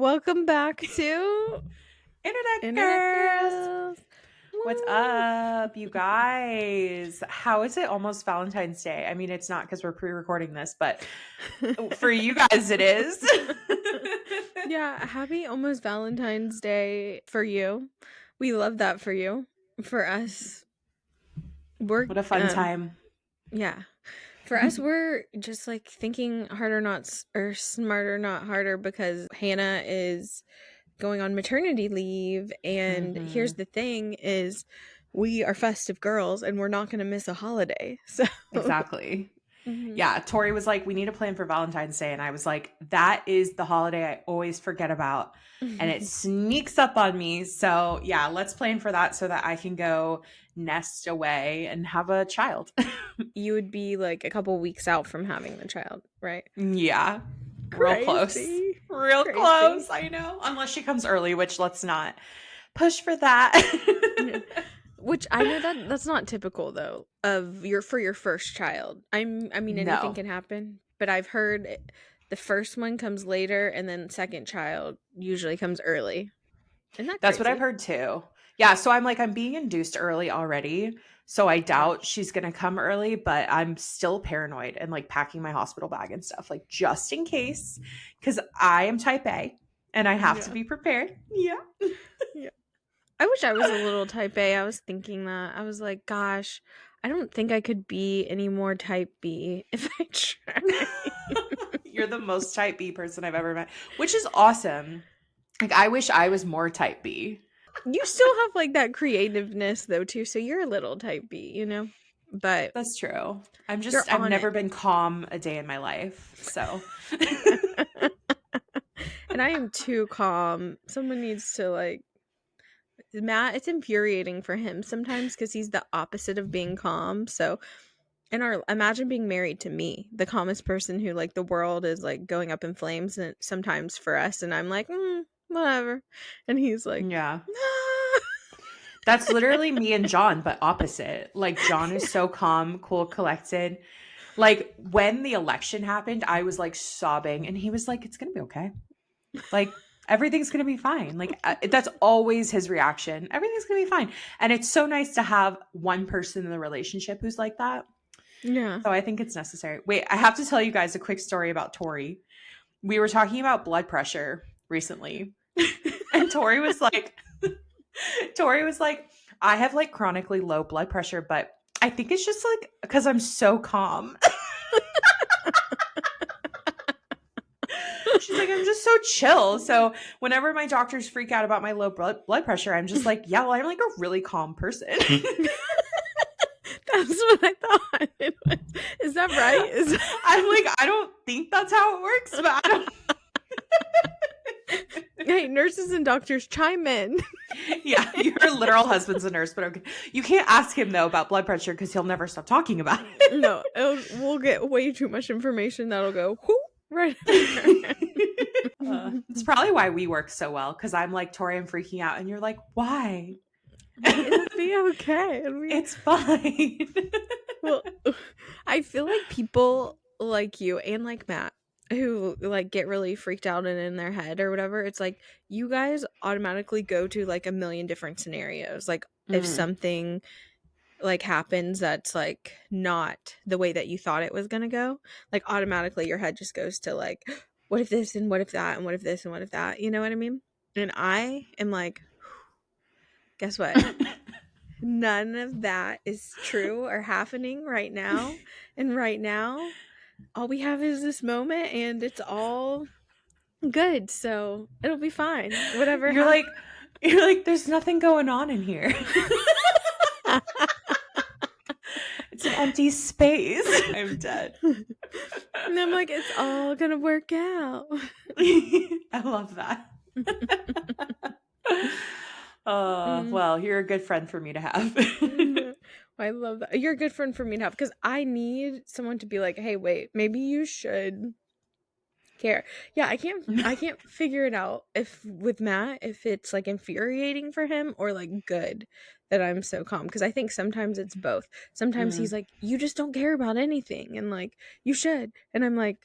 Welcome back to Internet Internet Girls. Girls. What's Woo. up, you guys? How is it almost Valentine's Day? I mean, it's not because we're pre-recording this, but for you guys, it is. Yeah, happy almost Valentine's Day for you. We love that for you. For us, we're What a fun time. yeah. For us, we're just like thinking harder, or smarter, not harder, because Hannah is going on maternity leave, and here's Mhm. the thing: is we are festive girls, and we're not going to miss a holiday. So Exactly. Mhm. Yeah, Tori was like, we need a plan for Valentine's Day. And I was like, that is the holiday I always forget about. And it sneaks up on me. So, yeah, let's plan for that so that I can go nest away and have a child. You would be like a couple weeks out from having the child, right? Yeah, real close. Crazy. Real Crazy. close, I know. Unless she comes early, which let's not push for that. Which I know that's not typical though of your first child. I mean anything No, can happen, but I've heard the first one comes later and then second child usually comes early. Isn't that that's what I've crazy? heard too. Yeah, so I'm like, I'm being induced early already. So I Yeah. doubt she's going to come early, but I'm still paranoid and like packing my hospital bag and stuff, like just in case, because I am type A and I have to Yeah. be prepared. Yeah. Yeah. I wish I was a little type A. I was thinking that. I was like, gosh, I don't think I could be any more type B if I tried. You're the most type B person I've ever met, which is awesome. Like, I wish I was more type B. You still have like that creativeness though too, so you're a little type B, you know? But That's true. you're I've on never it. been calm a day in my life. So, And I am too calm. Someone needs to like Matt, it's infuriating for him sometimes because he's the opposite of being calm. So and our imagine being married to me, the calmest person who like the world is like going up in flames and sometimes for us, and I'm like, whatever. And he's like, yeah. ah. That's literally me and John, but opposite. Like, John is so calm, cool, collected. Like, when the election happened, I was like sobbing, and he was like, it's going to be okay. Like, everything's going to be fine. Like, that's always his reaction. Everything's going to be fine. And it's so nice to have one person in the relationship who's like that. Yeah. So I think it's necessary. Wait, I have to tell you guys a quick story about Tori. We were talking about blood pressure recently, and Tori was like, I have like chronically low blood pressure, but I think it's just like because I'm so calm. She's like, I'm just so chill. So whenever my doctors freak out about my low blood pressure, I'm just like, yeah, well, I'm like a really calm person. That's what I thought it was. Is that right? I'm like, I don't think that's how it works, but I don't. Hey, nurses and doctors, chime in. Yeah, your literal husband's a nurse, but okay. You can't ask him though about blood pressure because he'll never stop talking about it. No, we'll get way too much information that'll go whoop, right. It's probably why we work so well because I'm like, Tori, I'm freaking out, and you're like, why? It'll be okay. It's fine. Well, I feel like people like you and like Matt who like get really freaked out and in their head or whatever, it's like you guys automatically go to like a million different scenarios. Like if Mm. something like happens that's like not the way that you thought it was gonna go, like automatically your head just goes to like, what if this and what if that and what if this and what if that, you know what I mean? And I am like, guess what? None of that is true or happening right now. And right now, all we have is this moment and it's all good. So it'll be fine. Whatever You're happens. like, you're like, there's nothing going on in here. It's an empty space. I'm dead. And I'm like, it's all gonna work out. I love that. Mm. Well, you're a good friend for me to have. I love that. You're a good friend for me to have because I need someone to be like, hey, wait, maybe you should care. Yeah, I can't figure it out if with Matt if it's like infuriating for him or like good that I'm so calm, because I think sometimes it's both. Sometimes he's Mm. like, you just don't care about anything and like you should, and I'm like,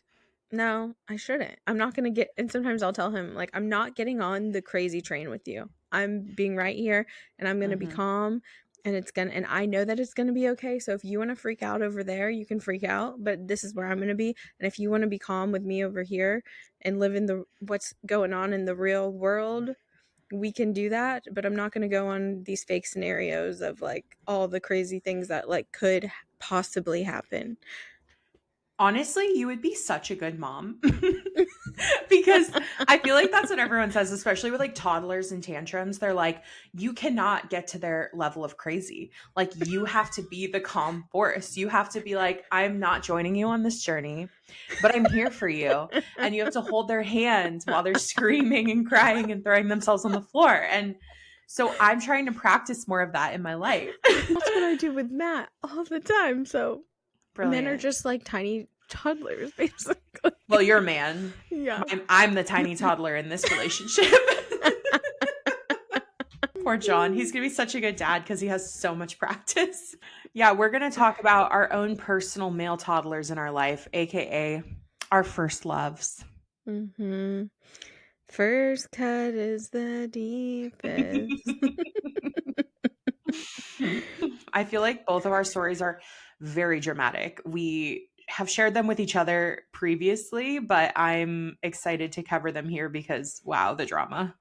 No, I shouldn't. I'm not gonna get and sometimes I'll tell him, like, "I'm not getting on the crazy train with you. I'm being right here, and I'm gonna be Mhm. calm, and it's gonna and I know that it's gonna be okay, so if you wanna freak out over there, you can freak out, but this is where I'm gonna be, and if you wanna be calm with me over here and live in the what's going on in the real world, we can do that, but I'm not gonna go on these fake scenarios of, like, all the crazy things that, like, could possibly happen." Honestly, you would be such a good mom. Because I feel like that's what everyone says, especially with like toddlers and tantrums. They're like, you cannot get to their level of crazy. Like, you have to be the calm force. You have to be like, I'm not joining you on this journey, but I'm here for you. And you have to hold their hands while they're screaming and crying and throwing themselves on the floor. And so I'm trying to practice more of that in my life. That's what I do with Matt all the time, so men are Brilliant. just like tiny toddlers, basically. Well, you're a man. Yeah. I'm the tiny toddler in this relationship. Poor John. He's going to be such a good dad because he has so much practice. Yeah, we're going to talk about our own personal male toddlers in our life, aka our first loves. Mm-hmm. First cut is the deepest. I feel like both of our stories are very dramatic. We have shared them with each other previously, but I'm excited to cover them here because wow, the drama.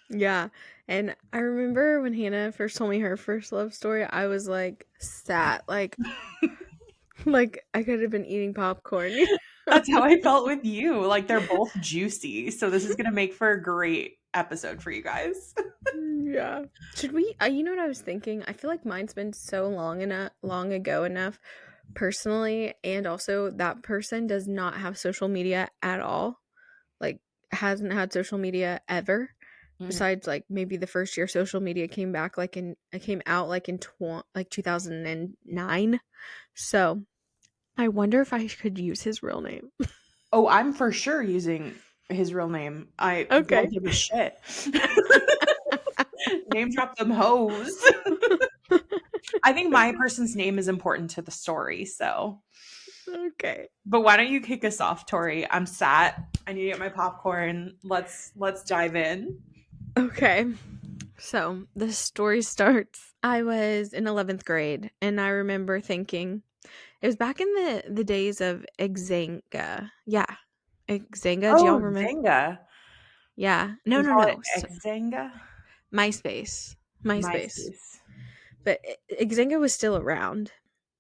Yeah. And I remember when Hannah first told me her first love story, I was like sat like I could have been eating popcorn. That's how I felt with you. Like they're both juicy. So this is going to make for a great episode for you guys. Yeah. Should we you know what I was thinking? I feel like mine's been so long ago enough personally, and also that person does not have social media at all. Like, hasn't had social media ever. Mhm. Besides, like, maybe the first year social media came back, like, it came out, like, in 2009. So, I wonder if I could use his real name. Oh, I'm for sure using his real name. I don't Okay. give a shit. Name drop them hoes. I think my person's name is important to the story, so. Okay. But why don't you kick us off, Tori? I'm sat. I need to get my popcorn. Let's dive in. Okay. So, the story starts. I was in 11th grade, and I remember thinking it was back in the days of Xanga. Yeah. Xanga, do y'all Oh, remember? Zynga. Yeah. No, We no, call no. it Xanga. MySpace. MySpace. MySpace. But Xanga was still around.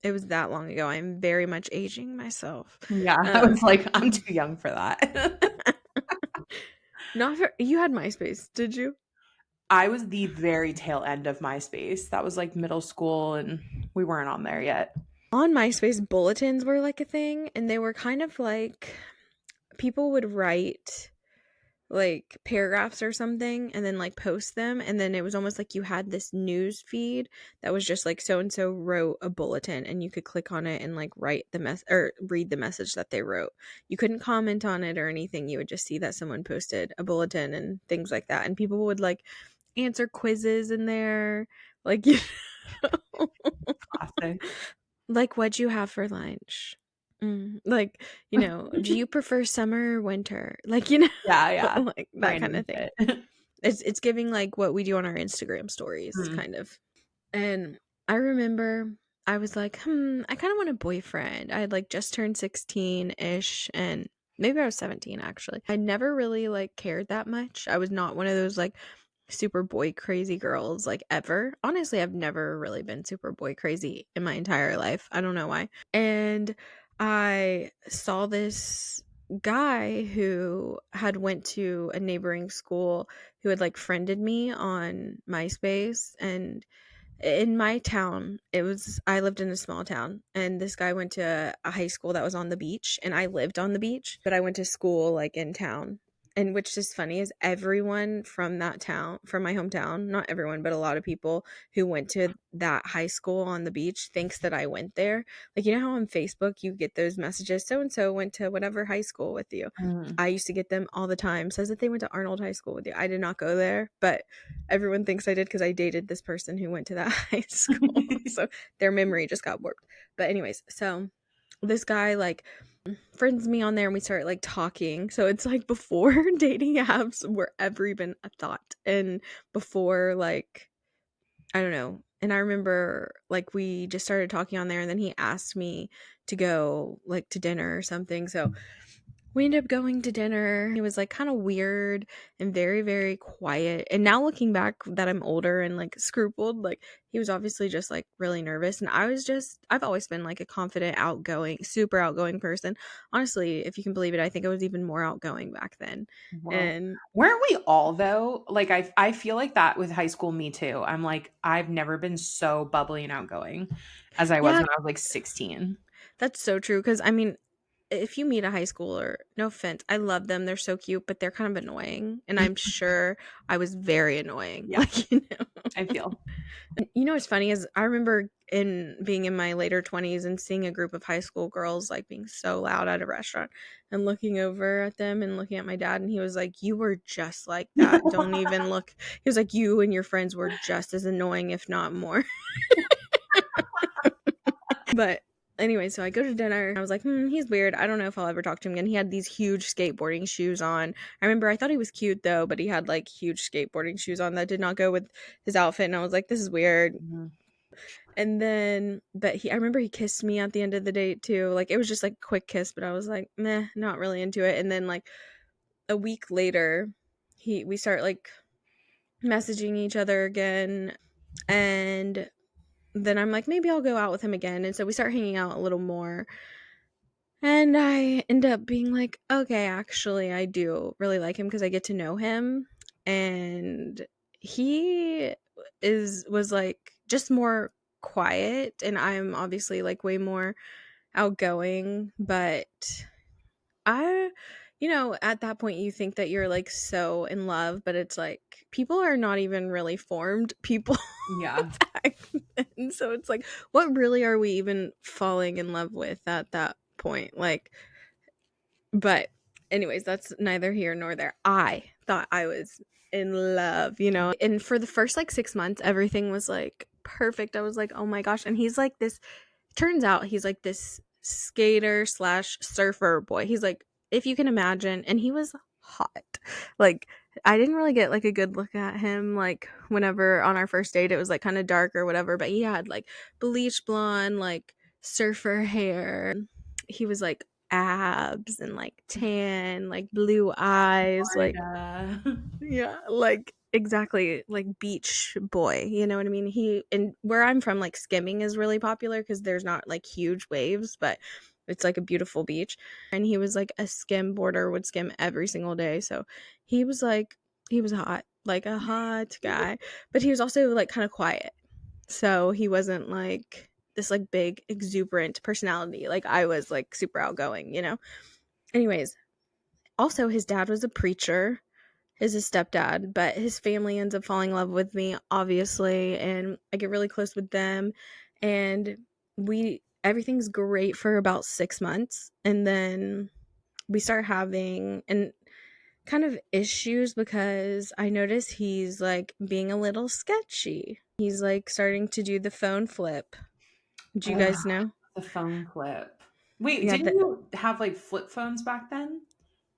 It was that long ago. I'm very much aging myself. Yeah, I Um, was like, I'm too young for that. not for you had MySpace, did you? I was the very tail end of MySpace. That was like middle school, and we weren't on there yet. On MySpace, bulletins were like a thing, and they were kind of like people would write like paragraphs or something and then like post them, and then it was almost like you had this news feed that was just like so and so wrote a bulletin, and you could click on it and like write the mess or read the message that they wrote. You couldn't comment on it or anything. You would just see that someone posted a bulletin and things like that, and people would like answer quizzes in there, like know, Classic. like what'd you have for lunch, like, do you prefer summer or winter, like, Yeah, yeah. like that kind Random of thing. shit. It's giving like what we do on our Instagram stories, Mm. kind of. And I remember I was like, I kind of want a boyfriend. I had like just turned 16-ish, and maybe I was 17 actually. I never really like cared that much. I was not one of those like super boy crazy girls like ever. Honestly, I've never really been super boy crazy in my entire life. I don't know why. And I saw this guy who had went to a neighboring school who had like friended me on MySpace. And in my town, I lived in a small town, and this guy went to a high school that was on the beach, and I lived on the beach, but I went to school like in town. And which is funny is everyone from that town, from my hometown, not everyone, but a lot of people who went to that high school on the beach thinks that I went there. Like, you know how on Facebook you get those messages, so and so went to whatever high school with you. Mm. I used to get them all the time. Says that they went to Arnold High School with you. I did not go there, but everyone thinks I did because I dated this person who went to that high school. So their memory just got warped. But anyways, so this guy like friends me on there and we start like talking. So it's like before dating apps were ever even a thought, and before like I don't know. And I remember like we just started talking on there, and then he asked me to go like to dinner or something. So we ended up going to dinner. It was like kind of weird and very, very quiet. And now looking back that I'm older and like scrupled, like he was obviously just like really nervous. And I've always been like a confident, outgoing, super outgoing person. Honestly, if you can believe it, I think I was even more outgoing back then. Whoa. And Weren't we all though? Like I feel like that with high school, me too. I'm like, I've never been so bubbly and outgoing as I was yeah, when I was like 16. that's so true. Cause I mean, if you meet a high schooler, no offense, I love them. They're so cute, but they're kind of annoying. And I'm sure I was very annoying. Yeah, Like, you know. I feel. You know what's funny is I remember in being in my later 20s and seeing a group of high school girls like being so loud at a restaurant and looking over at them and looking at my dad, and he was like, "You were just like that. Don't even look." He was like, "You and your friends were just as annoying, if not more." But anyway, so I go to dinner. I was like, he's weird. I don't know if I'll ever talk to him again. He had these huge skateboarding shoes on. I remember I thought he was cute though, but he had like huge skateboarding shoes on that did not go with his outfit. And I was like, this is weird. Mhm. And then, but I remember he kissed me at the end of the date too. Like it was just like a quick kiss, but I was like, meh, not really into it. And then like a week later, we start like messaging each other again. And then I'm like, maybe I'll go out with him again. And so we start hanging out a little more. And I end up being like, okay, actually, I do really like him because I get to know him. And he was like just more quiet. And I'm obviously like way more outgoing. But I, at that point, you think that you're like so in love, but it's like people are not even really formed people Yeah. back then. So it's like, what really are we even falling in love with at that point? Like, but anyways, that's neither here nor there. I thought I was in love, and for the first like 6 months, everything was like perfect. I was like, oh my gosh. And he's like this, turns out he's like this skater slash surfer boy. He's like, if you can imagine, and he was hot. Like, I didn't really get like a good look at him like whenever on our first date it was like kind of dark or whatever, but he had like bleach blonde, like surfer hair. He was like abs and like tan, like blue eyes, like Florida. yeah, like exactly like beach boy, you know what I mean? He and where I'm from, like skimming is really popular because there's not like huge waves, but it's like a beautiful beach. And he was like a skim boarder, would skim every single day. So he was like he was hot, like a hot guy. But he was also like kind of quiet. So he wasn't like this like big exuberant personality. Like I was like super outgoing. Anyways, also his dad was a preacher, is his stepdad, but his family ends up falling in love with me, obviously, and I get really close with them. And everything's great for about 6 months. And then we start having and kind of issues because I notice he's like being a little sketchy. He's like starting to do the phone flip. Do you Ugh, guys know? the phone flip. Wait, Yeah, didn't you have like flip phones back then?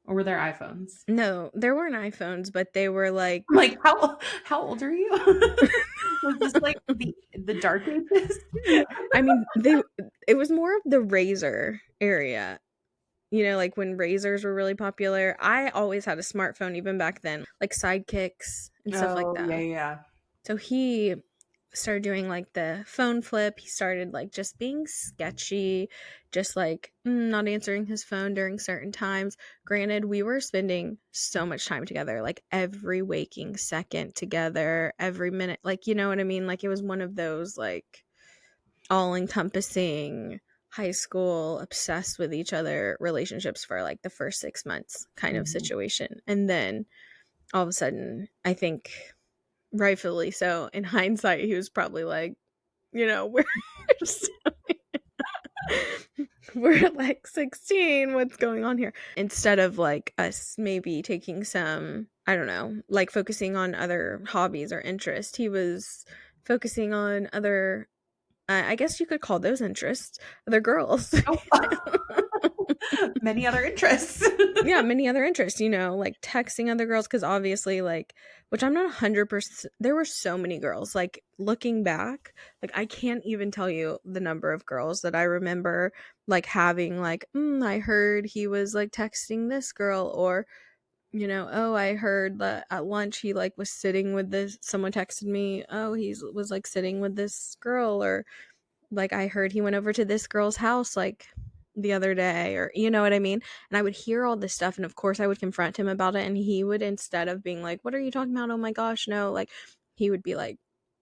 Or were there iPhones? no, there weren't iPhones, but they were like I'm like, how old are you? Was this like the dark ages? I mean, it was more of the razor area. Like when razors were really popular. I always had a smartphone even back then, like sidekicks and stuff like Oh, yeah, that. yeah. So he started doing like the phone flip. He started like just being sketchy, just like not answering his phone during certain times. Granted, we were spending so much time together, like every waking second together, every minute. Like, you know what I mean? Like it was one of those like all encompassing high school obsessed with each other relationships for like the first 6 months kind of Mhm. situation. And then all of a sudden, I think rightfully so, in hindsight, he was probably like, we're we're like 16, what's going on here? Instead of like us maybe taking some, I don't know, like focusing on other hobbies or interests, he was focusing on other I guess you could call those interests. Other girls. Oh, many other interests. Yeah, many other interests, like texting other girls, because obviously, like, which I'm not 100%, there were so many girls, like, looking back, like, I can't even tell you the number of girls that I remember, like, having, like, I heard he was, like, texting this girl, or, oh, I heard that at lunch he, like, was sitting with this, someone texted me, oh, was, like, sitting with this girl, or like I heard he went over to this girl's house like the other day, or you know what I mean? And I would hear all this stuff, and of course I would confront him about it, and he would, instead of being like, "What are you talking about? Oh my gosh, no." Like he would be like,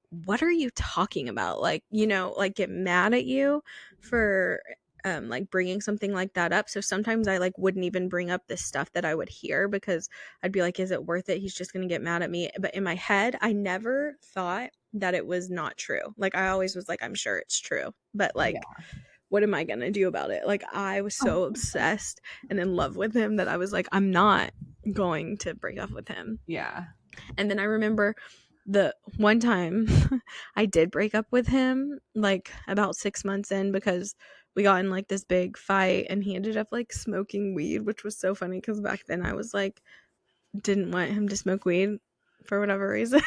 "What are you talking about?" Like, like get mad at you for like bringing something like that up. So sometimes I like wouldn't even bring up this stuff that I would hear, because I'd be like, is it worth it? He's just going to get mad at me. But in my head, I never thought that it was not true. Like I always was like, I'm sure it's true. But Yeah. like, what am I going to do about it? Like I was so obsessed and in love with him that I was like, I'm not going to break up with him. Yeah. And then I remember the one time I did break up with him, like about 6 months in, because we got in like this big fight, and he ended up like smoking weed, which was so funny because back then I was like, didn't want him to smoke weed for whatever reason.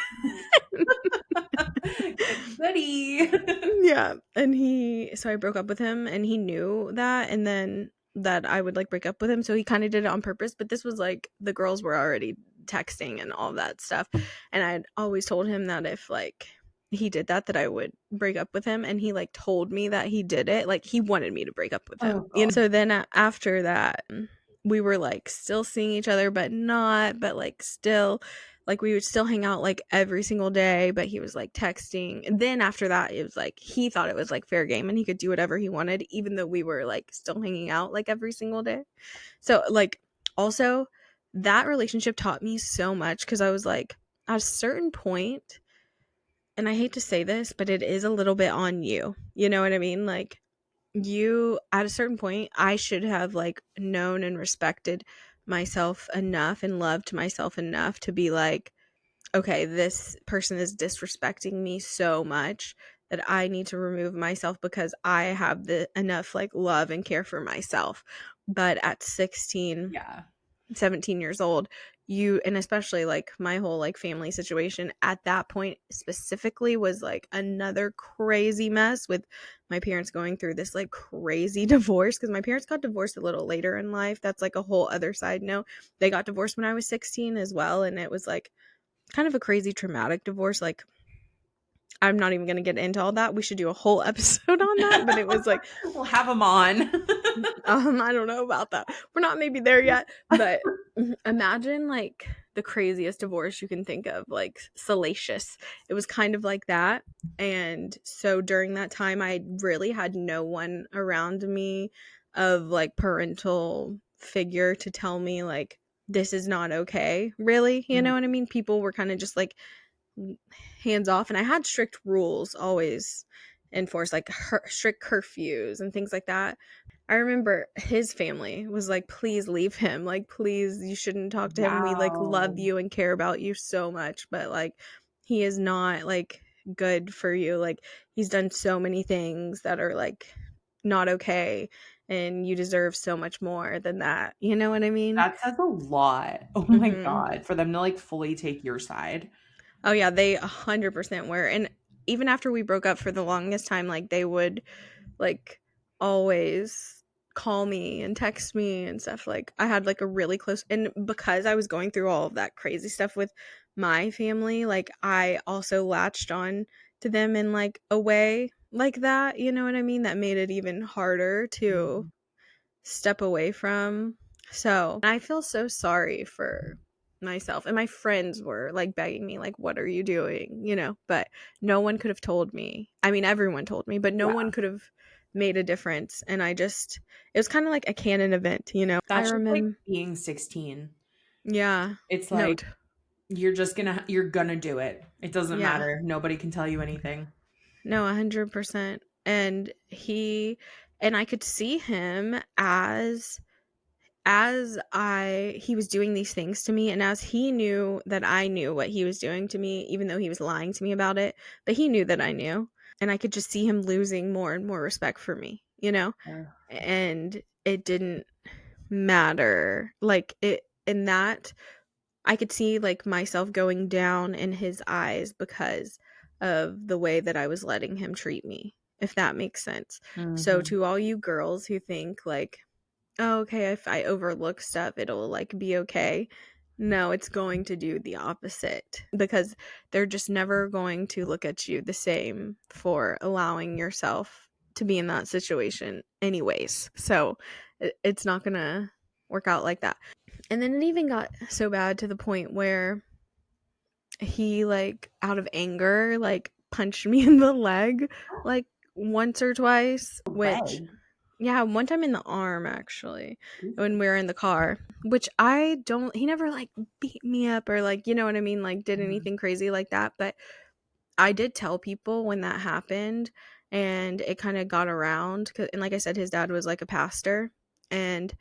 Good buddy. Yeah. So I broke up with him, and he knew that. And then that I would like break up with him. So he kind of did it on purpose. But this was like the girls were already texting and all that stuff. And I'd always told him that if like he did that I would break up with him. And he like told me that he did it. Like he wanted me to break up with Oh him. god. So then after that, we were like still seeing each other, but not, but like still, like we would still hang out like every single day, but he was like texting. And then after that, it was like he thought it was like fair game and he could do whatever he wanted, even though we were like still hanging out like every single day. So like also that relationship taught me so much, because I was like, at a certain point, and I hate to say this, but it is a little bit on you. You know what I mean? Like you, at a certain point, I should have like known and respected myself enough and loved myself enough to be like, okay, this person is disrespecting me so much that I need to remove myself, because I have the enough like love and care for myself. But at 16, Yeah. 17 years old, and especially like my whole like family situation at that point specifically was like another crazy mess, with my parents going through this like crazy divorce, because my parents got divorced a little later in life. That's like a whole other side note. They got divorced when I was 16 as well, and it was like kind of a crazy traumatic divorce. Like I'm not even going to get into all that. We should do a whole episode on that, but it was like We'll have them on. I don't know about that. We're not maybe there yet, but imagine like the craziest divorce you can think of, like salacious. It was kind of like that. And so during that time, I really had no one around me of like parental figure to tell me like this is not okay. Really, you Mm, know what I mean? People were kind of just like hands off, and I had strict rules always enforced, like strict curfews and things like that. I remember his family was like, please leave him. Like, please, you shouldn't talk to him. We like love wow. you and care about you so much, but like, he is not like good for you. Like, he's done so many things that are like not okay, and you deserve so much more than that. You know what I mean? That says a lot. Oh my Hmm. god, for them to, like, fully take your side. Oh yeah, they 100% were. And even after we broke up, for the longest time, like they would like always call me and text me and stuff. Like I had like a really close, and because I was going through all of that crazy stuff with my family, like I also latched on to them in like a way like that, you know what I mean? That made it even harder to Mhm. step away from. So I feel so sorry for myself. And my friends were like begging me, like, what are you doing? But no one could have told me. I mean, everyone told me, but no Yeah. one could have made a difference. And it was kind of like a canon event. I That's just, like, remember, being 16. yeah, It's no, like, you're gonna do it. It doesn't yeah, matter. Nobody can tell you anything. no, 100%. And I could see him as he was doing these things to me, and as he knew that I knew what he was doing to me, even though he was lying to me about it, but he knew that I knew. and I could just see him losing more and more respect for me, you know? And it didn't matter. Like it in that I could see like myself going down in his eyes because of the way that I was letting him treat me, if that makes sense. So Mhm. to all you girls who think like, oh, okay, if I overlook stuff, it'll like be okay. No, it's going to do the opposite because they're just never going to look at you the same for allowing yourself to be in that situation, anyways. So it's not going to work out like that. And then it even got so bad to the point where he, like, out of anger, like, punched me in the leg, like, once or twice, which Leg. yeah, one time in the arm, actually, when we Jesus. were in the car, which I don't he never, like, beat me up or, like, you know what I mean, like, did Mhm. anything crazy like that, but I did tell people when that happened, and it kinda got around, and like I said, his dad was, like, a pastor, and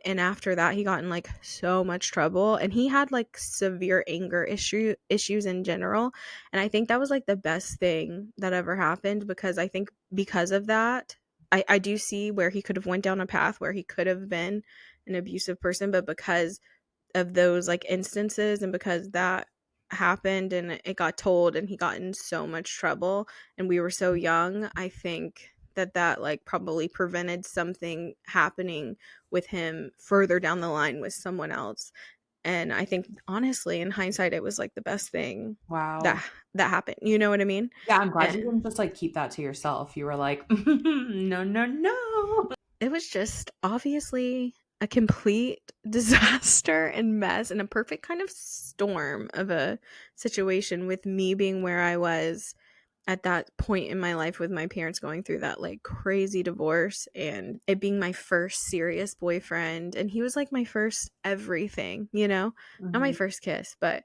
and after that, he got in, like, so much trouble, and he had, like, severe anger issues in general, and I think that was, like, the best thing that ever happened because I think because of that, I do see where he could have went down a path where he could have been an abusive person, but because of those like instances and because that happened and it got told and he got in so much trouble and we were so young, I think that that like probably prevented something happening with him further down the line with someone else. And I think honestly in hindsight it was like the best thing Wow. that that happened, you know what I mean? Yeah, I'm glad you And didn't just, like, keep that to yourself. You were like, "No, no, no." it was just obviously a complete disaster and mess and a perfect kind of storm of a situation with me being where I was at that point in my life with my parents going through that like crazy divorce and it being my first serious boyfriend and he was like my first everything, you know? Not my Mhm. first kiss, but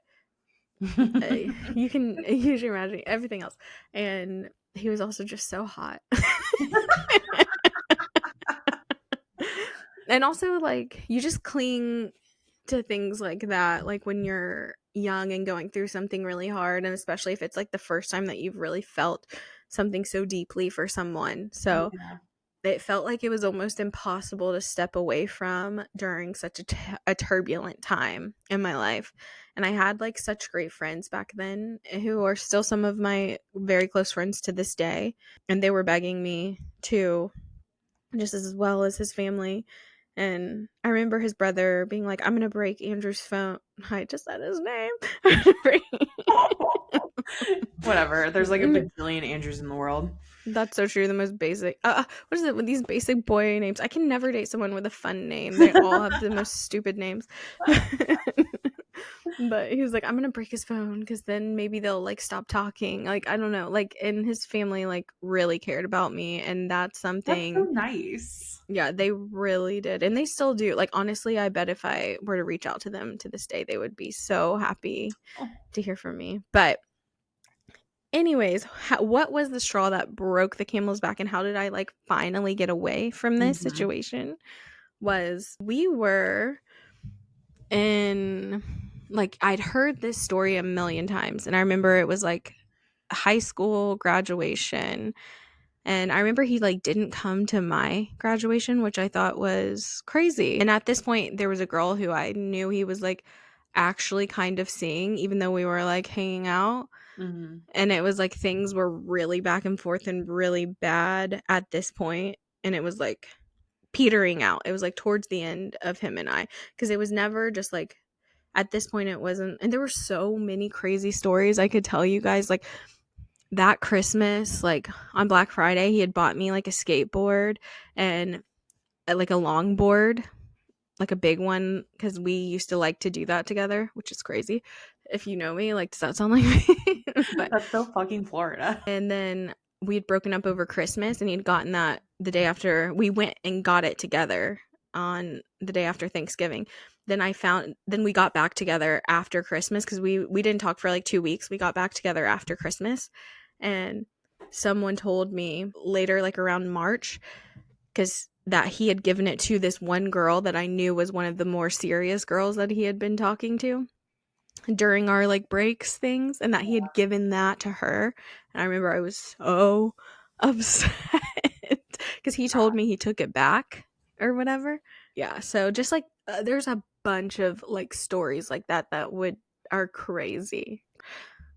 you can usually imagine everything else. And he was also just so hot. And also like you just cling to things like that like when you're young and going through something really hard and especially if it's like the first time that you've really felt something so deeply for someone. So Yeah. it felt like it was almost impossible to step away from during such a turbulent time in my life. And I had like such great friends back then who are still some of my very close friends to this day, and they were begging me to just as well as his family. And I remember his brother being like, I'm going to break Andrew's phone. I just said his name. Whatever. There's, like, a bajillion Andrews in the world. That's so true. The most basic. What is it with these basic boy names? I can never date someone with a fun name. They all have the most stupid names. But he was like, I'm gonna break his phone because then maybe they'll like stop talking. Like I don't know. Like and his family like really cared about me, and that's That's so something. nice. Yeah, they really did, and they still do. Like honestly, I bet if I were to reach out to them to this day, they would be so happy Oh. to hear from me. But anyways, what was the straw that broke the camel's back, and how did I like finally get away from this Mhm. situation? Was we were in like I'd heard this story a million times, and I remember it was like high school graduation. And I remember he like didn't come to my graduation, which I thought was crazy. And at this point, there was a girl who I knew he was like actually kind of seeing, even though we were like hanging out. Mhm. And it was like things were really back and forth and really bad at this point. And it was like petering out. It was like towards the end of him and I, because it was never just like at this point, it wasn't. And there were so many crazy stories I could tell you guys. Like, that Christmas, like on Black Friday, he had bought me like a skateboard and like a longboard, like a big one, because we used to like to do that together, which is crazy. If you know me, like, does that sound like me? But, That's so fucking Florida. and then we had broken up over Christmas and he'd gotten that the day after we went and got it together on the day after Thanksgiving. Then we got back together after Christmas because we didn't talk for like 2 weeks. We got back together after Christmas. And someone told me later, like around March, because that he had given it to this one girl that I knew was one of the more serious girls that he had been talking to during our like breaks things, and that he had given that to her And I remember I was so upset because he told me he took it back or whatever. Yeah, so just like there's a bunch of like stories like that that would are crazy.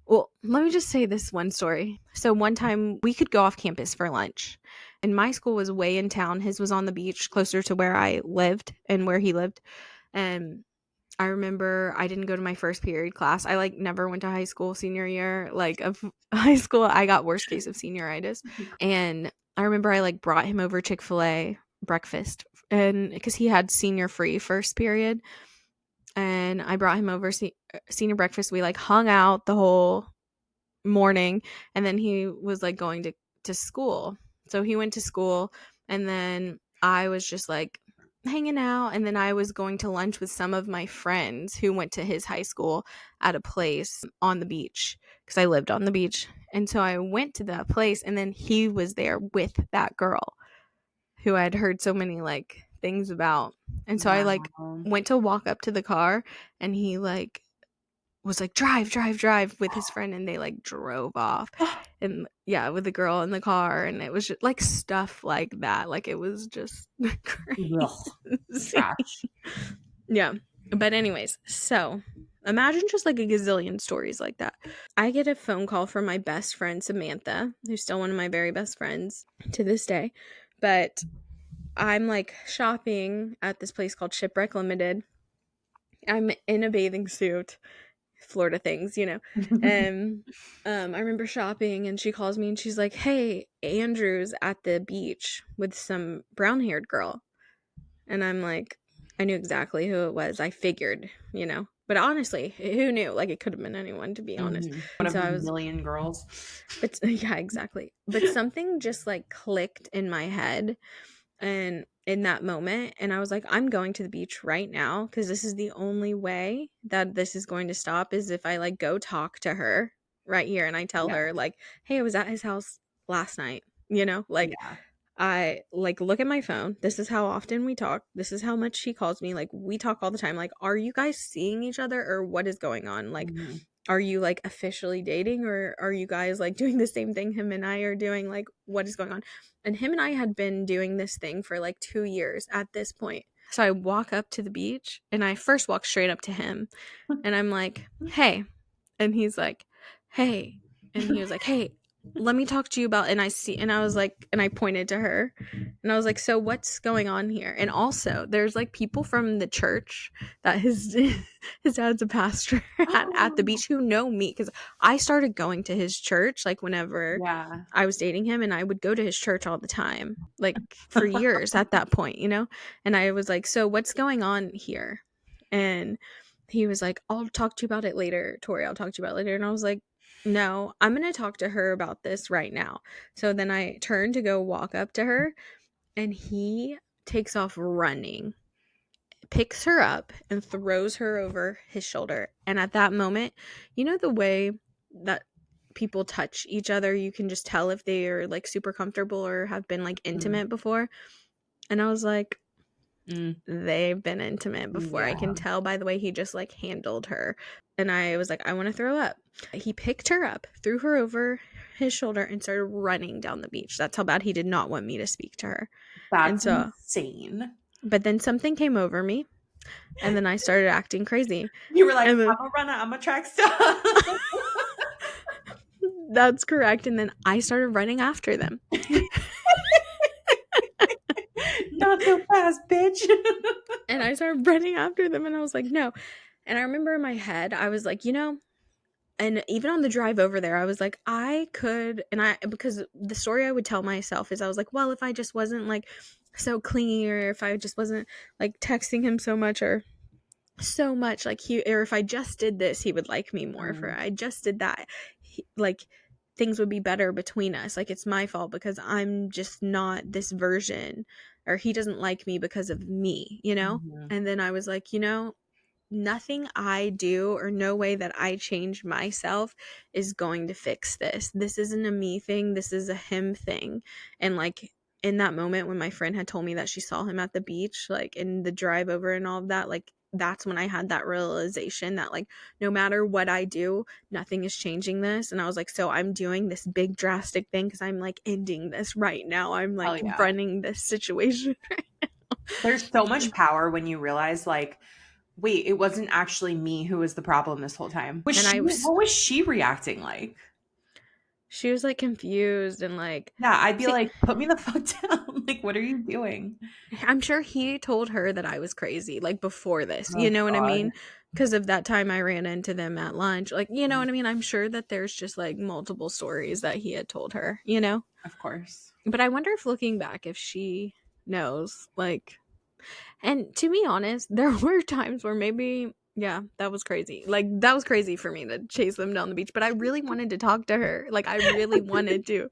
Well, let me just say this one story. So one time we could go off campus for lunch, and my school was way in town. His was on the beach, closer to where I lived and where he lived. And I remember I didn't go to my first period class. I like never went to high school senior year, like of high school. I got worst case of senioritis. And I remember I like brought him over Chick-fil-A breakfast, and because he had senior free first period, and I brought him over senior breakfast. We like hung out the whole morning, and then he was like going to school. So he went to school, and then I was just like hanging out, and then I was going to lunch with some of my friends who went to his high school at a place on the beach because I lived on the beach. And so I went to that place, and then he was there with that girl who I'd heard so many like things about. And so I like Wow. went to walk up to the car, and he like was like, drive, drive, drive with his friend, and they like drove off. And yeah, with the girl in the car, and it was just like stuff like that. Like it was just Ugh, crazy. trash. Yeah. But anyways, so imagine just like a gazillion stories like that. I get a phone call from my best friend Samantha, who's still one of my very best friends to this day. But I'm like shopping at this place called Shipwreck Limited. I'm in a bathing suit, Florida things, you know. And I remember shopping, and she calls me and she's like, "Hey, Andrew's at the beach with some brown-haired girl." And I'm like, I knew exactly who it was. I figured, you know. But honestly, who knew? Like it could have been anyone, to be honest. One And of so a I was, million girls. but yeah, exactly. But something just like clicked in my head and in that moment, and I was like, I'm going to the beach right now because this is the only way that this is going to stop is if I like go talk to her right here and I tell Yeah. her like, hey, I was at his house last night, you know, like Yeah. I like look at my phone. This is how often we talk. This is how much he calls me. Like we talk all the time. Like, are you guys seeing each other or what is going on? Like, Mhm. are you like officially dating or are you guys like doing the same thing him and I are doing? Like, what is going on? And him and I had been doing this thing for like 2 years at this point. So I walk up to the beach and I first walk straight up to him and I'm like, hey. And he's like, hey. And he was like, hey, let me talk to you about, and I see, and I was like, and I pointed to her and I was like, so what's going on here? And also there's like people from the church that his his dad's a pastor at the beach who know me because I started going to his church like whenever Yeah. I was dating him, and I would go to his church all the time, like for years at that point, you know? And I was like, so what's going on here? And he was like, I'll talk to you about it later, Tori. I'll talk to you about it later. And I was like, no, I'm going to talk to her about this right now. So then I turned to go walk up to her, and he takes off running, picks her up, and throws her over his shoulder. And at that moment, you know, the way that people touch each other, you can just tell if they are like super comfortable or have been like Mm. intimate before. And I was like, Mm. they've been intimate before. I Yeah. can tell by the way he just like handled her. And I was like, I want to throw up. He picked her up, threw her over his shoulder, and started running down the beach. That's how bad he did not want me to speak to her. And That's so, insane. but then something came over me, and then I started acting crazy. You were like, And then I'm a runner, I'm a track star. that's correct. And then I started running after them. Not so fast, bitch. And I started running after them, and I was like, no. And I remember in my head, I was like, you know, and even on the drive over there, I was like, I could, and I, because the story I would tell myself is I was like, well, if I just wasn't like so clingy, or if I just wasn't like texting him so much or so much, like he, or if I just did this, he would like me more. If I just did that, like things would be better between us. Like it's my fault because I'm just not this version, or he doesn't like me because of me, you know? Mhm. And then I was like, you know, nothing I do or no way that I change myself is going to fix this. This isn't a me thing. This is a him thing. And like, in that moment when my friend had told me that she saw him at the beach, like in the drive over and all of that, like that's when I had that realization that like no matter what I do, nothing is changing this. And I was like, so I'm doing this big drastic thing because I'm like ending this right now. I'm like Hell yeah. running this situation. There's so much power when you realize, like, wait, it wasn't actually me who was the problem this whole time. And What was she reacting like? she was like confused and like, Yeah, I'd be see, like, put me the fuck down. Like, what are you doing? I'm sure he told her that I was crazy, like before this, you Oh know what I God. mean? Because of that time I ran into them at lunch. Like, you know what I mean? I'm sure that there's just like multiple stories that he had told her, you know? Of course. But I wonder if looking back, if she knows, like, and to be honest, there were times where maybe, yeah, that was crazy. Like, that was crazy for me to chase them down the beach, but I really wanted to talk to her. Like, I really wanted to.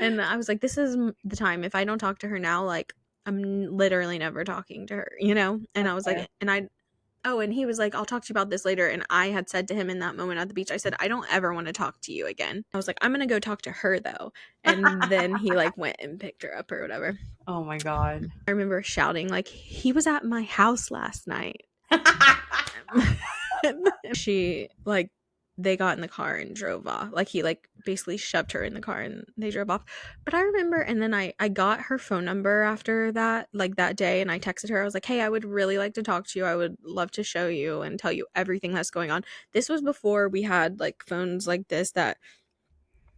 And I was like, this is the time. If I don't talk to her now, like, I'm literally never talking to her, you know? And I That's was fair. like, oh, and he was like, I'll talk to you about this later. And I had said to him in that moment at the beach, I said, I don't ever want to talk to you again. I was like, I'm going to go talk to her though. And then he like went and picked her up or whatever. Oh my God. I remember shouting, like, he was at my house last night. She, like, they got in the car and drove off. Like, he, like, basically shoved her in the car and they drove off. But I remember, and then I got her phone number after that, like, that day, and I texted her. I was like, hey, I would really like to talk to you. I would love to show you and tell you everything that's going on. This was before we had, like, phones like this that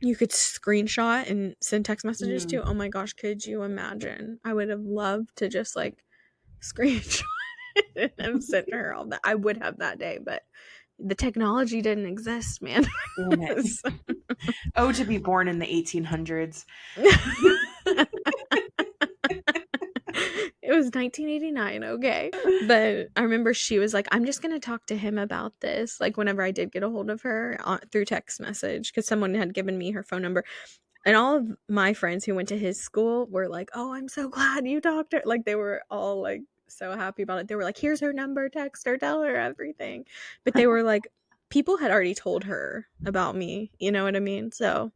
you could screenshot and send text messages Mm. to. Oh my gosh, could you imagine? I would have loved to just, like, screenshot it and sent her all that. I would have that day, but the technology didn't exist, man. Damn it. So- Oh, to be born in the 1800s. It was 1989, okay. But I remember she was like, I'm just going to talk to him about this. Like, whenever I did get a hold of her through text message, because someone had given me her phone number. And all of my friends who went to his school were like, oh, I'm so glad you talked to her. Like, they were all like so happy about it. They were like, here's her number, text her, tell her everything. But they were like, people had already told her about me. You know what I mean? So,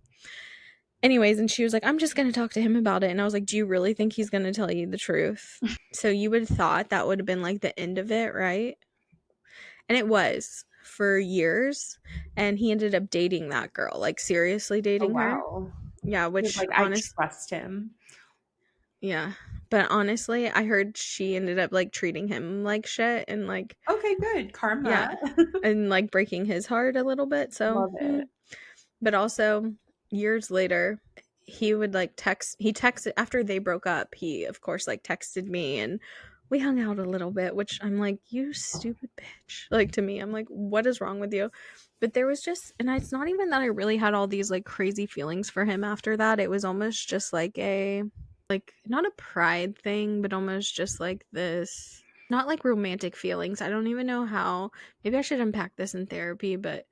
anyways, and she was like, I'm just going to talk to him about it. And I was like, do you really think he's going to tell you the truth? So, you would have thought that would have been like the end of it, right? And it was for years. And he ended up dating that girl, like seriously Oh, dating her. wow. Yeah, You're which like, I trust him. yeah. But honestly, I heard she ended up like treating him like shit and like Okay, good. Karma. yeah, and like breaking his heart a little bit. So, Love it. but also years later, he would like he texted after they broke up. He of course like texted me and we hung out a little bit, which I'm like, you stupid bitch. Like to me, I'm like, what is wrong with you? But there was just, and it's not even that I really had all these like crazy feelings for him after that. It was almost just like a like not a pride thing, but almost just like this not like romantic feelings. I don't even know how. Maybe I should unpack this in therapy, but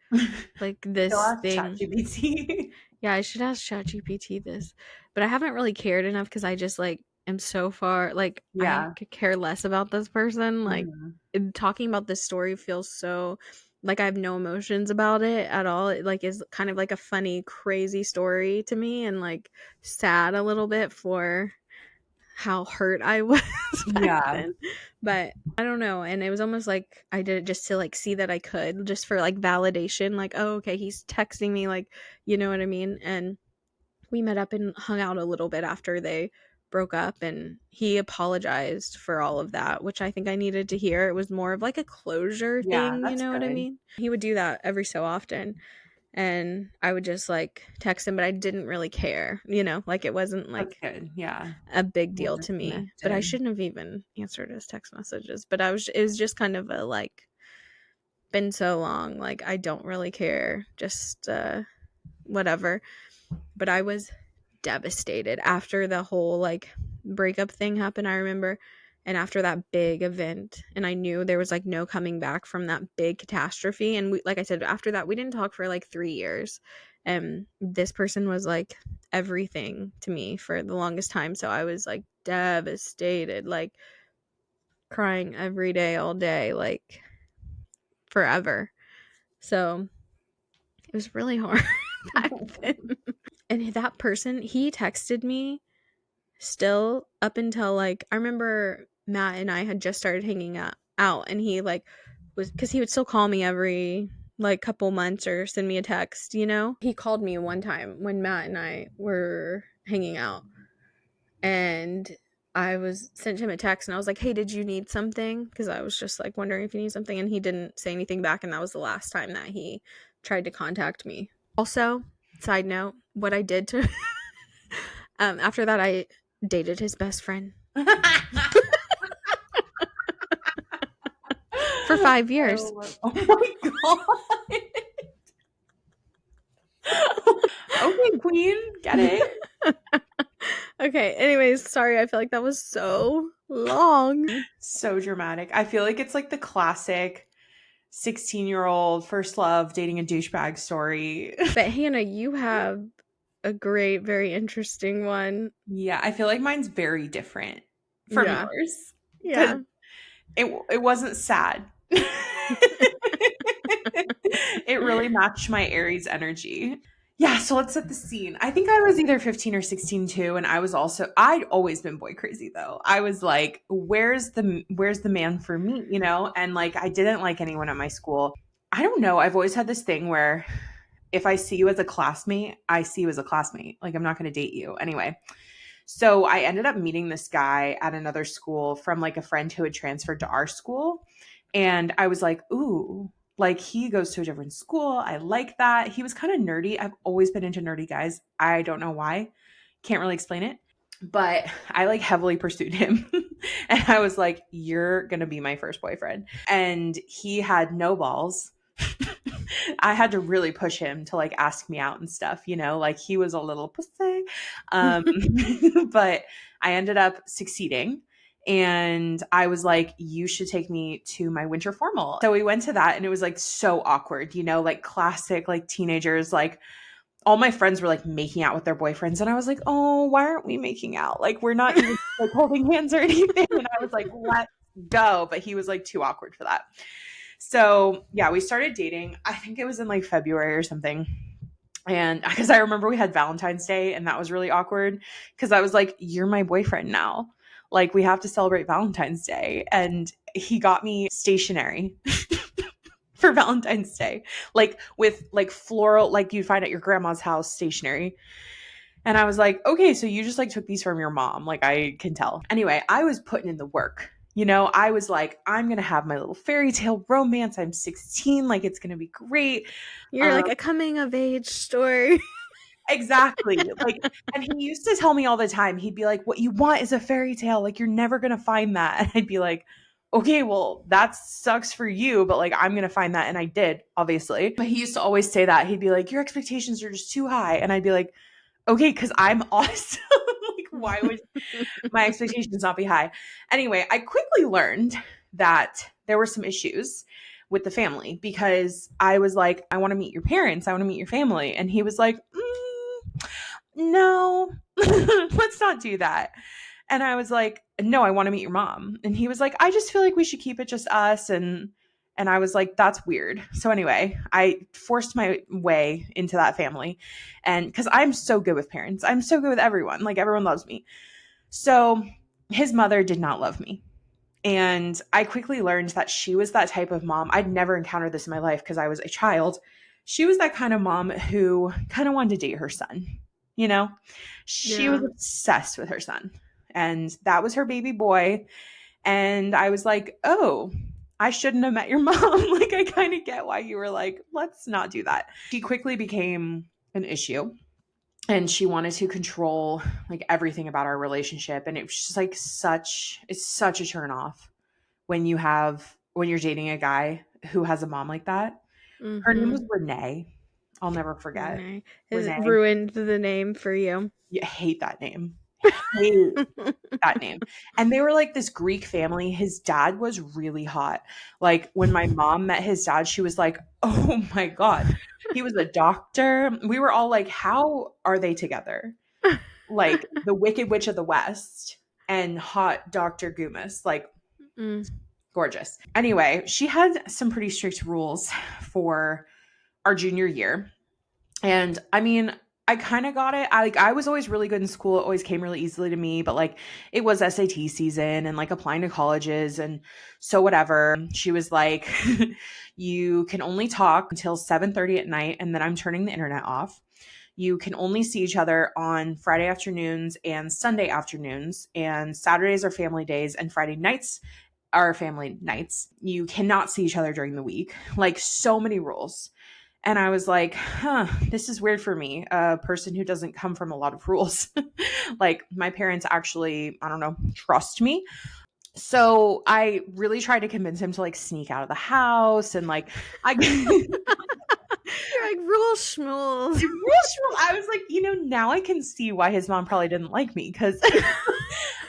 like Go this ask thing. ChatGPT. Yeah, I should ask ChatGPT this. But I haven't really cared enough because I just like am so far like I Yeah. could care less about this person. Like Mhm. talking about this story feels so like I have no emotions about it at all. It like is kind of like a funny, crazy story to me and like sad a little bit for how hurt I was back Yeah. then. But I don't know. And it was almost like I did it just to like see that I could, just for like validation, like, oh, okay, he's texting me, like, you know what I mean? And we met up and hung out a little bit after they broke up and he apologized for all of that, which I think I needed to hear. It was more of like a closure Yeah, thing, you that's know what I good. mean? He would do that every so often and I would just like text him, but I didn't really care, you know, like it wasn't That's like good. Yeah. a big deal More to me. But I connected. shouldn't have even answered his text messages. But it was just kind of a like, been so long, like I don't really care, just whatever. But I was devastated after the whole like breakup thing happened, I remember. And after that big event, and I knew there was like no coming back from that big catastrophe. And we, like I said, after that, we didn't talk for like 3 years. And this person was like everything to me for the longest time. So I was like devastated, like crying every day, all day, like forever. So it was really hard back then. And that person, he texted me still up until like I remember Matt and I had just started hanging out and he like was because he would still call me every like couple months or send me a text, you know. He called me one time when Matt and I were hanging out and I was sent him a text and I was like, "Hey, did you need something?" Because I was just like wondering if you need something, and he didn't say anything back, and that was the last time that he tried to contact me. Also, side note, what I did to after that, I dated his best friend for 5 years. Oh my god. Okay, queen, get it. Okay. Anyways, sorry. I feel like that was so long. So dramatic. I feel like it's like the classic 16-year-old first love dating a douchebag story. But Hannah, you have a great, very interesting one. Yeah, I feel like mine's very different from Yeah. yours because Yeah. it wasn't sad. It really matched my Aries energy. Yeah, so let's set the scene. I think I was either 15 or 16 too, and I'd always been boy crazy though. I was like, where's the man for me, you know? And like I didn't like anyone at my school. I don't know. I've always had this thing where if I see you as a classmate, I see you as a classmate. Like I'm not going to date you. Anyway, so I ended up meeting this guy at another school from like a friend who had transferred to our school. And I was like, ooh, like he goes to a different school. I like that. He was kind of nerdy. I've always been into nerdy guys. I don't know why. Can't really explain it. But I like heavily pursued him. And I was like, you're going to be my first boyfriend. And he had no balls. I had to really push him to like ask me out and stuff, you know, like he was a little pussy. Um, but I ended up succeeding. And I was like, you should take me to my winter formal. So we went to that and it was like so awkward, you know, like classic, like teenagers, like all my friends were like making out with their boyfriends. And I was like, oh, why aren't we making out? Like, we're not even like holding hands or anything. And I was like, let's go. But he was like too awkward for that. So yeah, we started dating. I think it was in like February or something. And because I remember we had Valentine's Day and that was really awkward because I was like, you're my boyfriend now. Like, we have to celebrate Valentine's Day. And he got me stationery for Valentine's Day, like with like floral, like you'd find at your grandma's house stationery. And I was like, okay, so you just like took these from your mom. Like, I can tell. Anyway, I was putting in the work. You know, I was like, I'm going to have my little fairy tale romance. I'm 16. Like, it's going to be great. You're like a coming of age story. Exactly. Like, and he used to tell me all the time, he'd be like, what you want is a fairy tale. Like, you're never going to find that. And I'd be like, okay, well, that sucks for you, but like, I'm going to find that. And I did, obviously. But he used to always say that. He'd be like, your expectations are just too high. And I'd be like, okay, because I'm awesome. Like, why would my expectations not be high? Anyway, I quickly learned that there were some issues with the family because I was like, I want to meet your parents. I want to meet your family. And he was like, no, let's not do that. And I was like, no, I want to meet your mom. And he was like, I just feel like we should keep it just us. And I was like, that's weird. So anyway, I forced my way into that family. And because I'm so good with parents, I'm so good with everyone. Like, everyone loves me. So his mother did not love me. And I quickly learned that she was that type of mom. I'd never encountered this in my life because I was a child. She was that kind of mom who kind of wanted to date her son. You know, she was Yeah. obsessed with her son. And that was her baby boy. And I was like, oh, I shouldn't have met your mom. Like, I kind of get why you were like, let's not do that. She quickly became an issue and she wanted to control like everything about our relationship. And it was just like it's such a turn off when you're dating a guy who has a mom like that. Her name Mm-hmm. was Renee. I'll never forget. Renee has Renee. ruined the name for you. You hate that name. Hate that name. And they were like this Greek family. His dad was really hot. Like, when my mom met his dad, she was like, oh my God. He was a doctor. We were all like, how are they together? Like, the Wicked Witch of the West and hot Dr. Goomis. Like, Mm. gorgeous. Anyway, she had some pretty strict rules for our junior year. And I mean, I kind of got it. I was always really good in school. It always came really easily to me, but like it was SAT season and like applying to colleges and so whatever. She was like, you can only talk until 7:30 at night and then I'm turning the internet off. You can only see each other on Friday afternoons and Sunday afternoons, and Saturdays are family days and Friday nights are family nights. You cannot see each other during the week. Like so many rules. And I was like, huh, this is weird for me, a person who doesn't come from a lot of rules. Like, my parents actually, I don't know, trust me. So I really tried to convince him to like sneak out of the house and like, I, You're like, rule schmules. I was like, now I can see why his mom probably didn't like me because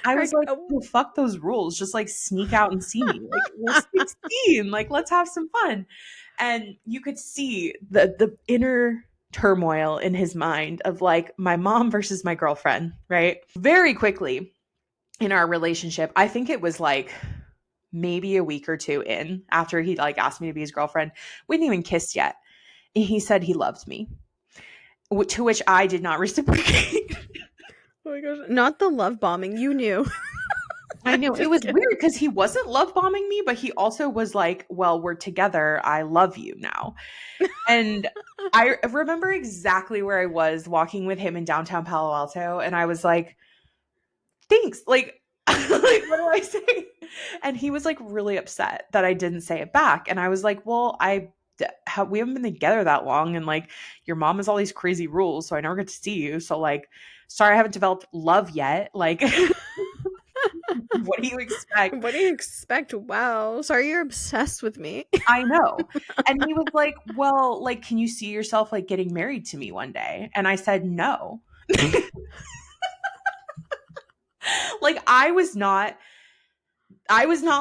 I was Like, like, oh, well, fuck those rules. Just like sneak out and see me. Like, we're 16. Like, let's have some fun. And you could see the inner turmoil in his mind of like my mom versus my girlfriend, right? Very quickly in our relationship, I think it was like maybe a week or two in after he like asked me to be his girlfriend. We didn't even kiss yet. He said he loved me, to which I did not reciprocate. oh my gosh, not the love bombing. You knew. I know it Just was kidding. weird because he wasn't love bombing me, but he also was like, well, we're together. I love you now. And I remember exactly where I was walking with him in downtown Palo Alto. And I was like, thanks. Like, like, what do I say? And he was like really upset that I didn't say it back. And I was like, well, we haven't been together that long. And like, your mom has all these crazy rules. So I never get to see you. So like, sorry, I haven't developed love yet. Like, what do you expect? What do you expect? Wow. Sorry, you're obsessed with me. I know. And he was like, well, like, can you see yourself like getting married to me one day? And I said, no. Like, I was not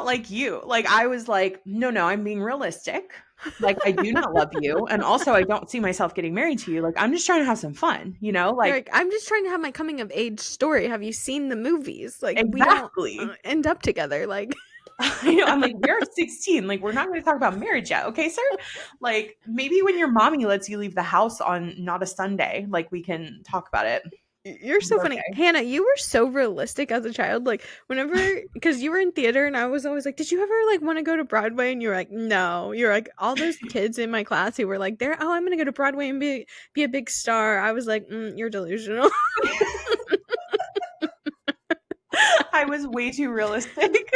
like you. Like, I was like, no, I'm being realistic. Like, I do not love you. And also, I don't see myself getting married to you. Like, I'm just trying to have some fun, You're Like, like, I'm just trying to have my coming of age story. Have you seen the movies? Like, we don't exactly. end up together. Like, I know. I'm like, we're 16. Like, we're not going to talk about marriage yet. Okay, sir? Like, maybe when your mommy lets you leave the house on not a Sunday, like, we can talk about it. you're so funny. Okay. Hannah, you were so realistic as a child. Like, whenever, because you were in theater and I was always like, did you ever like want to go to Broadway? And you were like, no. You're like, all those kids in my class who were like, I'm going to go to Broadway and be a big star. I was like, you're delusional. I was way too realistic.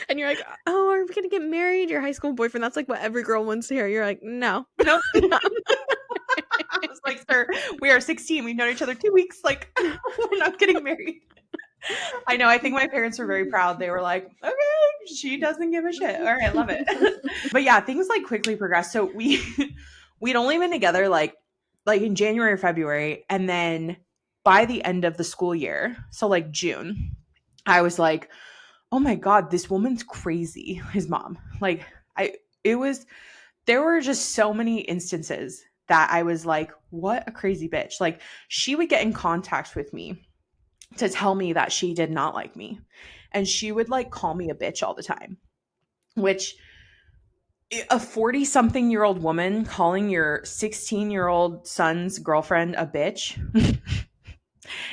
And you're like, oh, are we going to get married? Your high school boyfriend. That's like what every girl wants to hear. You're like, no. No. I was like, sir, we are 16. We've known each other 2 weeks. Like, we're not getting married. I know. I think my parents were very proud. They were like, okay, she doesn't give a shit. All right, love it. But yeah, things like quickly progressed. So we'd only been together like in January or February. And then by the end of the school year, so like June, I was like, oh my God, this woman's crazy. His mom. Like, there were just so many instances that I was like, what a crazy bitch. Like, she would get in contact with me to tell me that she did not like me. And she would like call me a bitch all the time, which a 40-something-year-old woman calling your 16-year-old son's girlfriend a bitch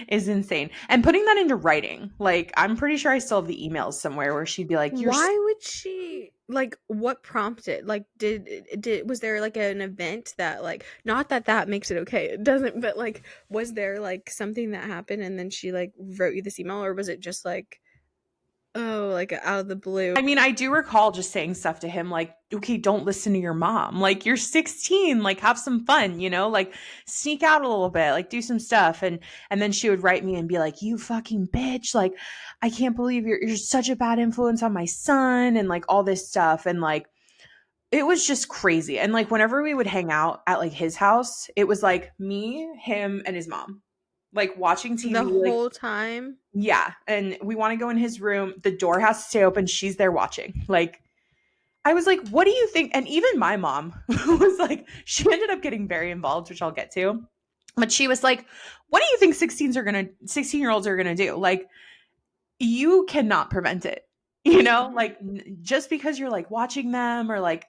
is insane. And putting that into writing, like, I'm pretty sure I still have the emails somewhere where she'd be like, Why would she, like, what prompted? Like, was there like an event that, like, not that that makes it okay, it doesn't, but like, was there like something that happened and then she like wrote you this email, or was it just like, oh, like out of the blue? I mean, I do recall just saying stuff to him like, okay, don't listen to your mom. Like, you're 16, like, have some fun, like, sneak out a little bit, like, do some stuff. And then she would write me and be like, you fucking bitch. Like, I can't believe you're such a bad influence on my son, and like all this stuff. And like, it was just crazy. And like, whenever we would hang out at like his house, it was like me, him, and his mom, like watching TV. The like, whole time? yeah. And we want to go in his room. The door has to stay open. She's there watching. Like, I was like, what do you think? And even my mom was like, she ended up getting very involved, which I'll get to. But she was like, what do you think 16-year-olds are going to do? Like, you cannot prevent it, like, just because you're like watching them or like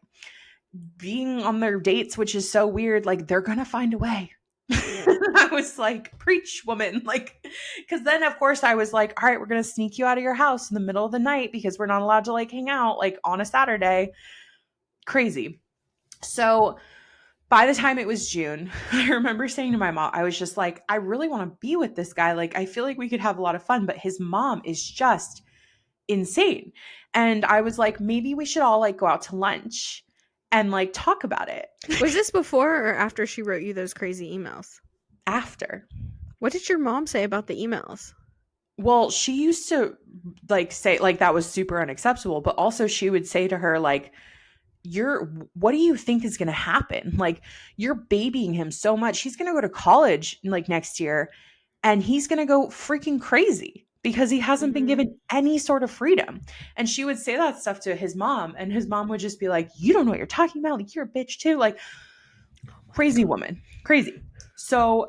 being on their dates, which is so weird. Like, they're going to find a way. Yeah. I was like, preach, woman. Like, because then, of course, I was like, all right, we're going to sneak you out of your house in the middle of the night because we're not allowed to like hang out like on a Saturday. Crazy. So by the time it was June, I remember saying to my mom, I was just like, I really want to be with this guy. Like, I feel like we could have a lot of fun, but his mom is just insane. And I was like, maybe we should all like go out to lunch and like talk about it. Was this before or after she wrote you those crazy emails? After. What did your mom say about the emails? Well, she used to like say like that was super unacceptable, but also she would say to her like, what do you think is going to happen? Like, you're babying him so much. He's going to go to college like next year and he's going to go freaking crazy because he hasn't been Mhm. given any sort of freedom. And she would say that stuff to his mom, and his mom would just be like, you don't know what you're talking about. Like, you're a bitch too. Like, crazy woman, crazy. So,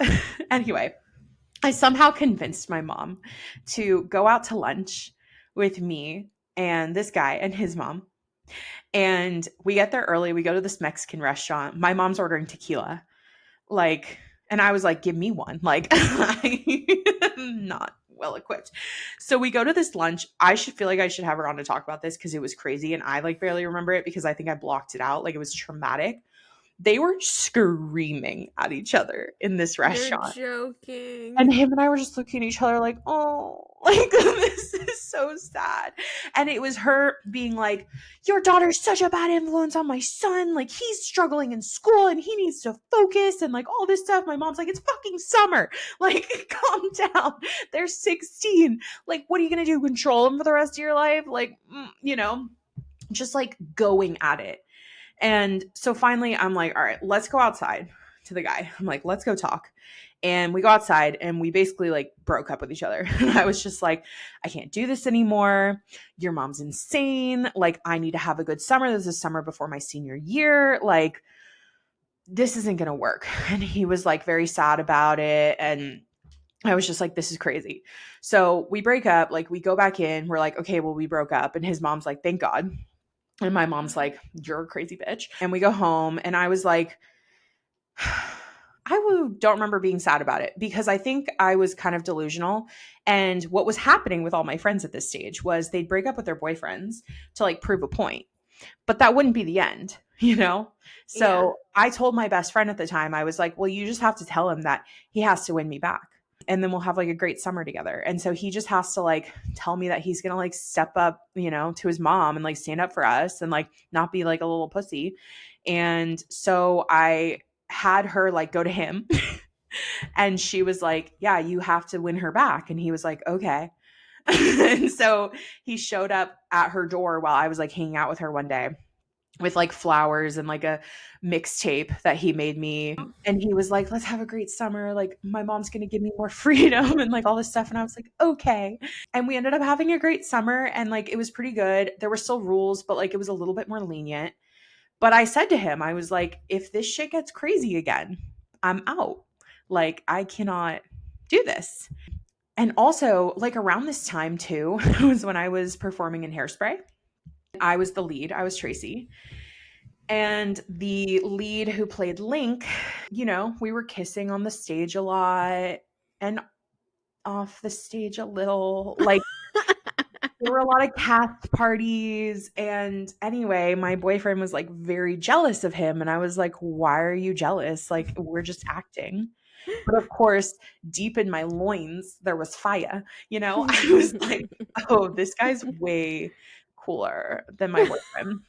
anyway, I somehow convinced my mom to go out to lunch with me and this guy and his mom. And we get there early. We go to this Mexican restaurant. My mom's ordering tequila. Like, and I was like, give me one. Like, I'm not well equipped. So we go to this lunch. I should feel like I should have her on to talk about this because it was crazy. And I like barely remember it because I think I blocked it out. Like, it was traumatic. They were screaming at each other in this You're restaurant. And joking. him and I were just looking at each other like, oh, like this is so sad. And it was her being like, your daughter's such a bad influence on my son. Like, he's struggling in school and he needs to focus and like all this stuff. My mom's like, it's fucking summer. Like, calm down. They're 16. Like, what are you going to do? Control them for the rest of your life? Like, just like going at it. And so finally, I'm like, all right, let's go outside to the guy. I'm like, let's go talk. And we go outside and we basically like broke up with each other. And I was just like, I can't do this anymore. Your mom's insane. Like, I need to have a good summer. This is summer before my senior year. Like, this isn't going to work. And he was like very sad about it. And I was just like, this is crazy. So we break up. Like, we go back in. We're like, okay, well, we broke up. And his mom's like, thank God. And my mom's like, you're a crazy bitch. And we go home. And I was like, don't remember being sad about it because I think I was kind of delusional. And what was happening with all my friends at this stage was they'd break up with their boyfriends to like prove a point, but that wouldn't be the end, you know? Yeah. So I told my best friend at the time, I was like, well, you just have to tell him that he has to win me back. And then we'll have like a great summer together. And so he just has to like tell me that he's going to like step up, to his mom and like stand up for us and like not be like a little pussy. And so I had her like go to him and she was like, yeah, you have to win her back. And he was like, okay. And so he showed up at her door while I was like hanging out with her one day with like flowers and like a mixtape that he made me. And he was like, let's have a great summer. Like, my mom's going to give me more freedom and like all this stuff. And I was like, okay. And we ended up having a great summer and like it was pretty good. There were still rules, but like it was a little bit more lenient. But I said to him, I was like, if this shit gets crazy again, I'm out. Like, I cannot do this. And also, like around this time too, was when I was performing in Hairspray. I was the lead, I was Tracy. And the lead who played Link, we were kissing on the stage a lot and off the stage a little. Like, there were a lot of cast parties. And anyway, my boyfriend was like very jealous of him. And I was like, why are you jealous? Like, we're just acting. But of course, deep in my loins, there was fire. I was like, oh, this guy's way cooler than my boyfriend.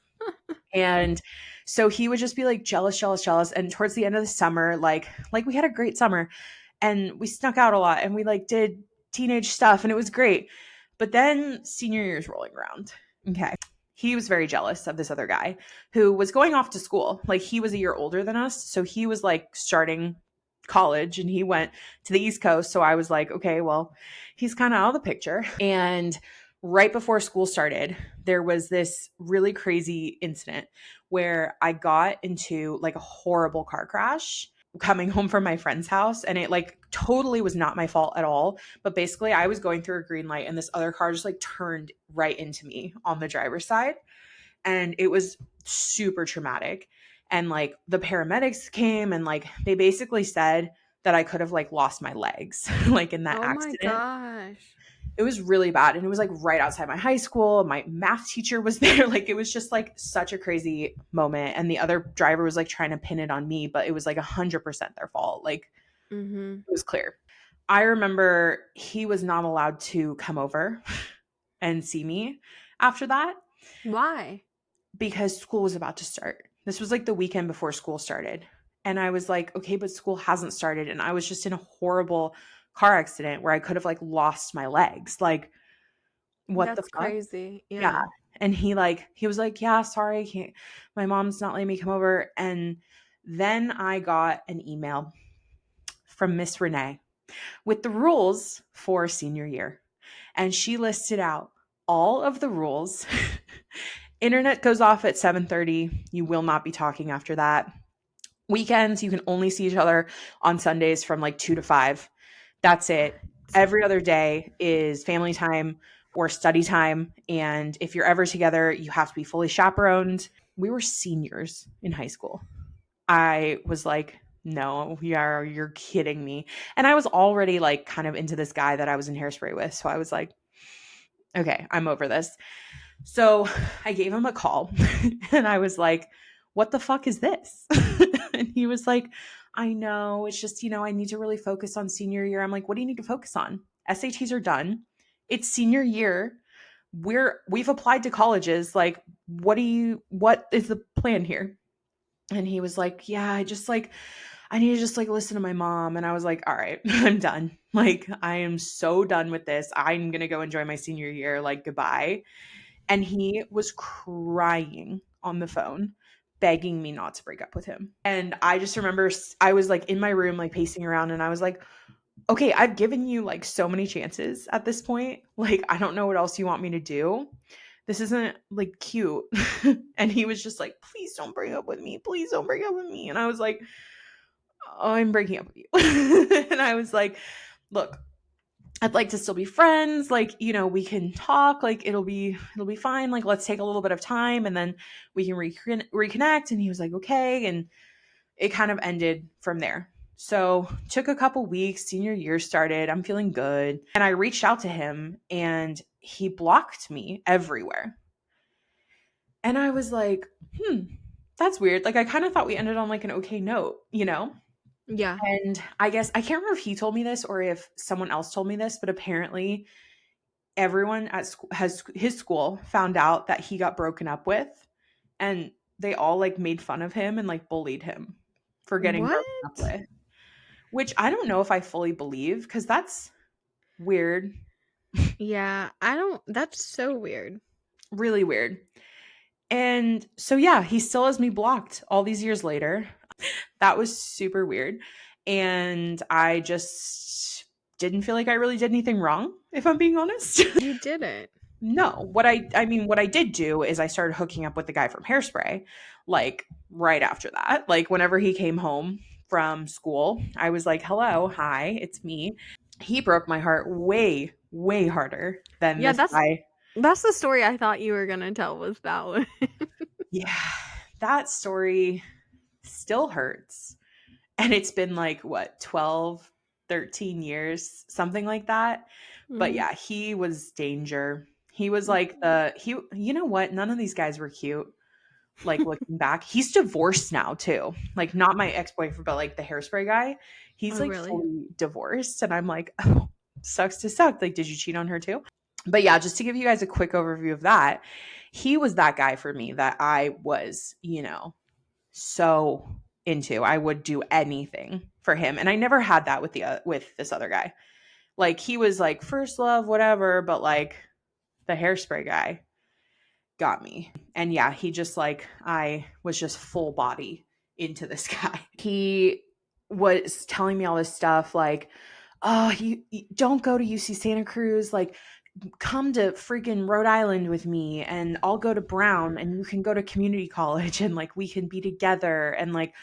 And so he would just be like jealous, jealous, jealous. And towards the end of the summer, like we had a great summer and we snuck out a lot and we like did teenage stuff and it was great. But then senior year is rolling around. Okay. He was very jealous of this other guy who was going off to school. Like, he was a year older than us. So he was like starting college and he went to the East Coast. So I was like, okay, well, he's kind of out of the picture. And right before school started, there was this really crazy incident where I got into like a horrible car crash coming home from my friend's house, and it like totally was not my fault at all. But basically, I was going through a green light and this other car just like turned right into me on the driver's side, and it was super traumatic. And like the paramedics came and like they basically said that I could have like lost my legs like in that Oh my accident. gosh. It was really bad. And it was like right outside my high school. My math teacher was there. Like it was just like such a crazy moment. And the other driver was like trying to pin it on me, but it was like 100% their fault. Like Mhm. it was clear. I remember he was not allowed to come over and see me after that Why? because school was about to start. This was like the weekend before school started. And I was like, okay, but school hasn't started. And I was just in a horrible car accident where I could have like lost my legs. Like, what the That's fuck? crazy. Yeah. Yeah. And he was like, yeah, sorry, can't, my mom's not letting me come over. And then I got an email from Miss Renee with the rules for senior year. And she listed out all of the rules. Internet goes off at 7:30. You will not be talking after that. Weekends, you can only see each other on Sundays from like 2 to 5. That's it. Every other day is family time or study time. And if you're ever together, you have to be fully chaperoned. We were seniors in high school. I was like, no, you're kidding me. And I was already like kind of into this guy that I was in Hairspray with. So I was like, okay, I'm over this. So I gave him a call and I was like, what the fuck is this? And he was like, I know. It's just, I need to really focus on senior year. I'm like, what do you need to focus on? SATs are done. It's senior year. We've applied to colleges. Like, what is the plan here? And he was like, yeah, I need to just like listen to my mom. And I was like, all right, I'm done. Like, I am so done with this. I'm going to go enjoy my senior year. Like, goodbye. And he was crying on the phone, begging me not to break up with him. And I just remember I was like in my room, like pacing around, and I was like, okay, I've given you like so many chances at this point. Like, I don't know what else you want me to do. This isn't like cute. And he was just like, please don't break up with me. Please don't break up with me. And I was like, oh, I'm breaking up with you. And I was like, look, I'd like to still be friends. Like, we can talk. Like, it'll be fine. Like, let's take a little bit of time and then we can reconnect. And he was like, okay. And it kind of ended from there. So, took a couple weeks. Senior year started. I'm feeling good. And I reached out to him and he blocked me everywhere. And I was like, that's weird. Like, I kind of thought we ended on like an okay note. Yeah. And I guess I can't remember if he told me this or if someone else told me this, but apparently everyone at school has his school found out that he got broken up with, and they all like made fun of him and like bullied him for getting broken up What? with, which I don't know if I fully believe because that's weird, Yeah, I don't that's so weird. really weird. And so yeah, he still has me blocked all these years later. That was super weird. And I just didn't feel like I really did anything wrong, if I'm being honest. You didn't. No, what I did do is I started hooking up with the guy from Hairspray, like right after that. Like whenever he came home from school, I was like, "Hello, hi, it's me." He broke my heart way, way harder than Yeah, this guy. that's the story I thought you were gonna tell was that one. Yeah, that story still hurts. And it's been like what, 12, 13 years, something like that. But Mhm. yeah, he was danger. He was like you know what? None of these guys were cute. Like looking back, he's divorced now too. Like not my ex-boyfriend, but like the Hairspray guy. He's Oh, like really? fully divorced. And I'm like, oh, sucks to suck. Like, did you cheat on her too? But yeah, just to give you guys a quick overview of that, he was that guy for me that I was, so into. I would do anything for him. And I never had that with this other guy. Like he was like first love, whatever, but like the Hairspray guy got me. And yeah, he just like I was just full body into this guy. He was telling me all this stuff like, oh, you don't go to UC Santa Cruz, like come to freaking Rhode Island with me and I'll go to Brown and you can go to community college and like we can be together and like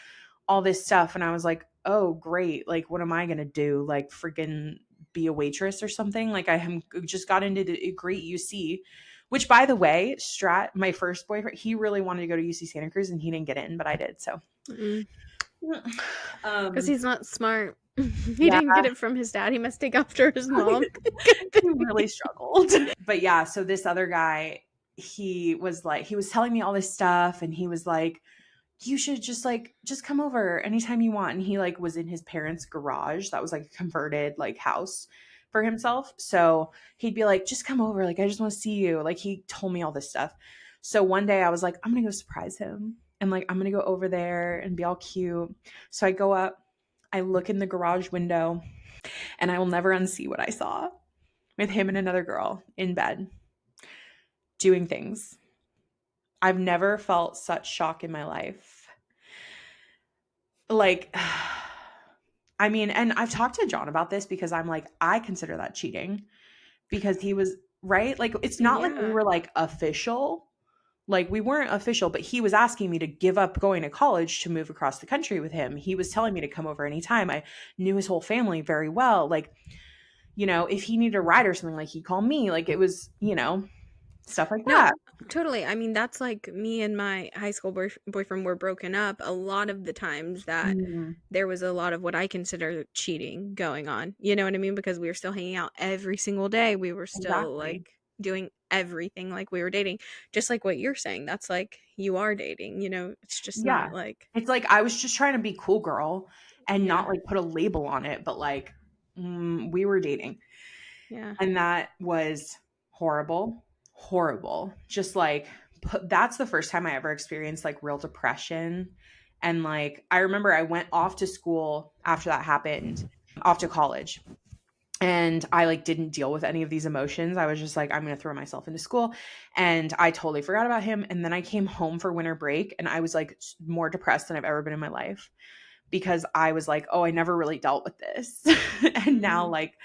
all this stuff. And I was like, oh, great. Like, what am I going to do? Like, freaking be a waitress or something? Like, I just got into the great UC Which, by the way, Strat, my first boyfriend, he really wanted to go to UC Santa Cruz and he didn't get in, but I did. So, Mm. Because um, he's not smart. He yeah, didn't get it from his dad. He must take after his mom. he really struggled. But yeah, so this other guy, he was telling me all this stuff and he was like, you should just come over anytime you want. And he like was in his parents' garage that was like a converted like house for himself. So he'd be like, just come over. Like, I just want to see you. Like, he told me all this stuff. So one day I was like, I'm gonna go surprise him. And like I'm gonna go over there and be all cute. So I go up, I look in the garage window, and I will never unsee what I saw with him and another girl in bed doing things. I've never felt such shock in my life. Like, I mean, and I've talked to John about this because I'm like, I consider that cheating because he was right. Like, it's not like we Yeah. were like official. Like, we weren't official, but he was asking me to give up going to college to move across the country with him. He was telling me to come over anytime. I knew his whole family very well. Like, if he needed a ride or something, like, he'd call me. Like, it was, stuff like No, that. totally. I mean, that's like me and my high school boyfriend were broken up a lot of the times that Mm, there was a lot of what I consider cheating going on. You know what I mean? Because we were still hanging out every single day. We were still like exactly. doing everything like we were dating. Just like what you're saying. That's like you are dating, it's just Yeah. not like It's like I was just trying to be cool girl and yeah. not like put a label on it, but like we were dating. Yeah. And that was horrible. Horrible. Just like that's the first time I ever experienced like real depression. And like I remember I went off to school after that happened, off to college. And I like didn't deal with any of these emotions. I was just like, I'm going to throw myself into school. And I totally forgot about him. And then I came home for winter break and I was like more depressed than I've ever been in my life because I was like, oh, I never really dealt with this. And now Mhm. like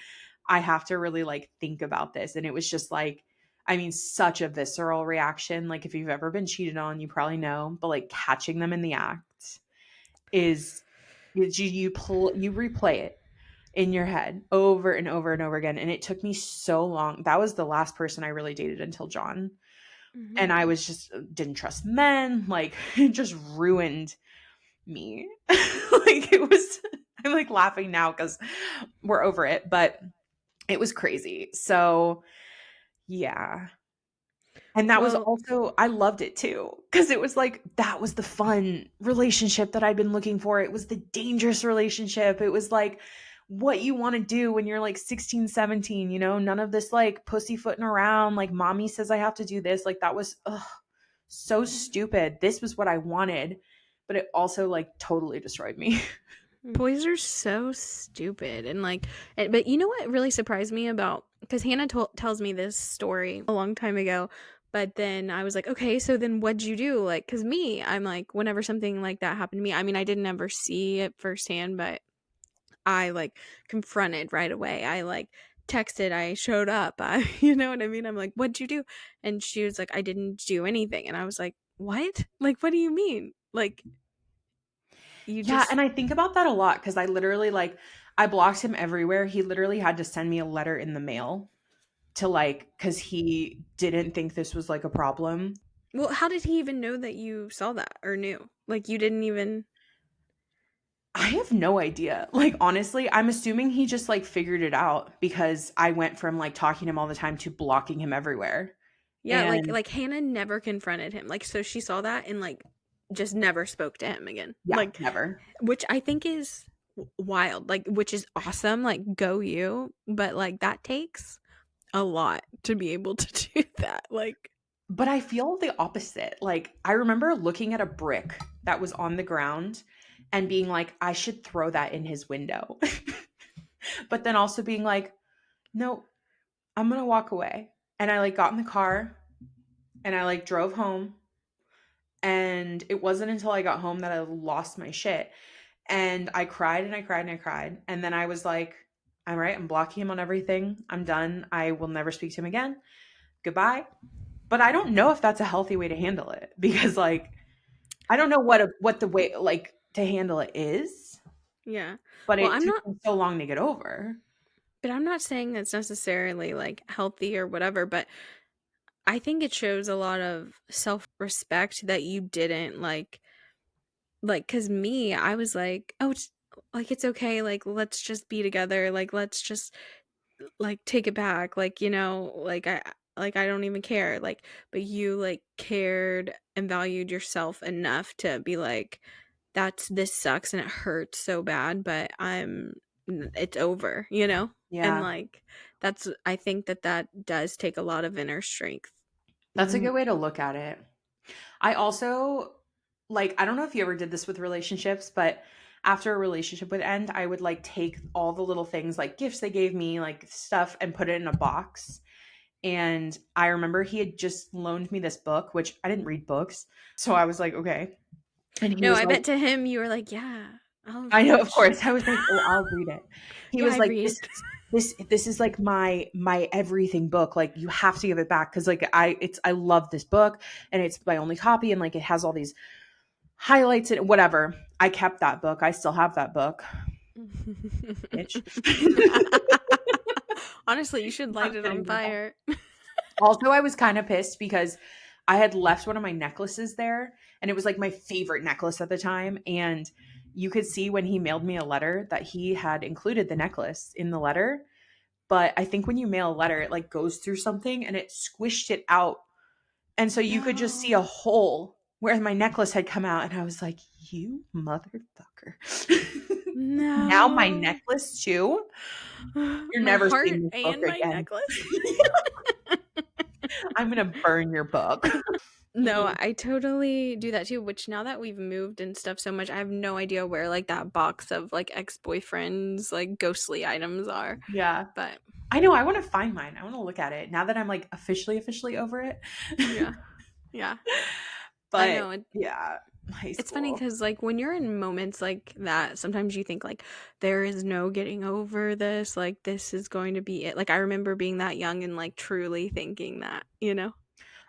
I have to really like think about this. And it was just like, I mean, such a visceral reaction. Like if you've ever been cheated on, you probably know, but like catching them in the act is you replay it in your head over and over and over again. And it took me so long. That was the last person I really dated until John. And Mhm. I was just didn't trust men. Like it just ruined me. Like it was I'm like laughing now because we're over it, but it was crazy. So yeah. And that was Well, also I loved it too because it was like that was the fun relationship that I'd been looking for. It was the dangerous relationship. It was like what you want to do when you're like 16, 17, none of this like pussyfooting around like mommy says I have to do this. Like that was so stupid. This was what I wanted, but it also like totally destroyed me. boys are so stupid and like but you know what really surprised me about because Hannah tells me this story a long time ago, but then I was like, okay, so then what'd you do? Like, because me, I'm like, whenever something like that happened to me, I mean, I didn't ever see it firsthand, but I like confronted right away. I like texted, I showed up. You know what I mean? I'm like, what'd you do? And she was like, I didn't do anything. And I was like, what? Like, what do you mean? Like, you Yeah, just and I think about that a lot because I literally like I blocked him everywhere. He literally had to send me a letter in the mail to like because he didn't think this was like a problem. well, how did he even know that you saw that or knew? Like, you didn't even. I have no idea. Like honestly, I'm assuming he just like figured it out because I went from like talking to him all the time to blocking him everywhere. Yeah, And like Hannah never confronted him. Like, so she saw that and like just never spoke to him again. yeah, Like, never. which I think is wild. Like, which is awesome. Like, go you. But like that takes a lot to be able to do that. Like, But I feel the opposite. Like I remember looking at a brick that was on the ground and being like, I should throw that in his window. But then also being like, no, I'm gonna walk away. And I like got in the car and I like drove home. And it wasn't until I got home that I lost my shit. And I cried and I cried and I cried. And then I was like, I'm right. I'm blocking him on everything. I'm done. I will never speak to him again. Goodbye. But I don't know if that's a healthy way to handle it because like I don't know what the way like to handle it is, yeah. but Well, it I'm took not, me so long to get over. but I'm not saying that's necessarily like healthy or whatever, but I think it shows a lot of self-respect that you didn't cuz me, I was like, "Oh, it's okay. Like let's just be together. Like let's just like take it back. Like, I don't even care." Like, but you like cared and valued yourself enough to be like, this sucks and it hurts so bad, but it's over, you know? And Yeah. like I think that does take a lot of inner strength. That's a Mhm. good way to look at it. I also like, I don't know if you ever did this with relationships, but after a relationship would end, I would like take all the little things like gifts they gave me, like stuff, and put it in a box. And I remember he had just loaned me this book, which I didn't read books. So I was like, okay. And he No, was I like, bet to him you were like, "Yeah, I know, of course. I was like, "Oh, I'll read it." He yeah, was I like, read." this is like my everything book. Like you have to give it back because like I love this book and it's my only copy and like it has all these highlights and whatever. I kept that book. I still have that book, bitch. Honestly, you should light Not it on kidding though. fire. Also, I was kind of pissed because I had left one of my necklaces there and it was like my favorite necklace at the time. And you could see when he mailed me a letter that he had included the necklace in the letter. But I think when you mail a letter, it like goes through something and it squished it out. And so you could just see a No. hole where my necklace had come out. And I was like, you motherfucker. Now my No. necklace too? You're My never heart seeing this book and my again. necklace. I'm going to burn your book. No, I totally do that too, which now that we've moved and stuff so much, I have no idea where like that box of like ex-boyfriends, like ghostly items are. Yeah. But I know. I want to find mine. I want to look at it now that I'm like officially over it. yeah. Yeah. I But know. yeah, high It's funny school. because like when you're in moments like that, sometimes you think like there is no getting over this, like this is going to be it. Like I remember being that young and like truly thinking that, you know?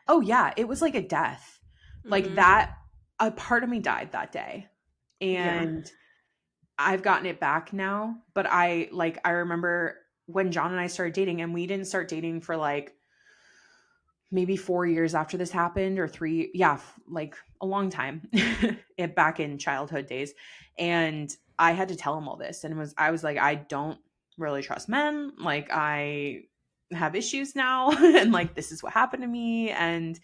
Oh yeah, it was like a death. Like Mhm. that a part of me died that day. Yeah. And I've gotten it back now, but I remember when John and I started dating and we didn't start dating for like maybe 4 years after this happened or 3, yeah, like a long time. Back in childhood days. And I had to tell him all this and I was like I don't really trust men. Like I have issues now and like this is what happened to me and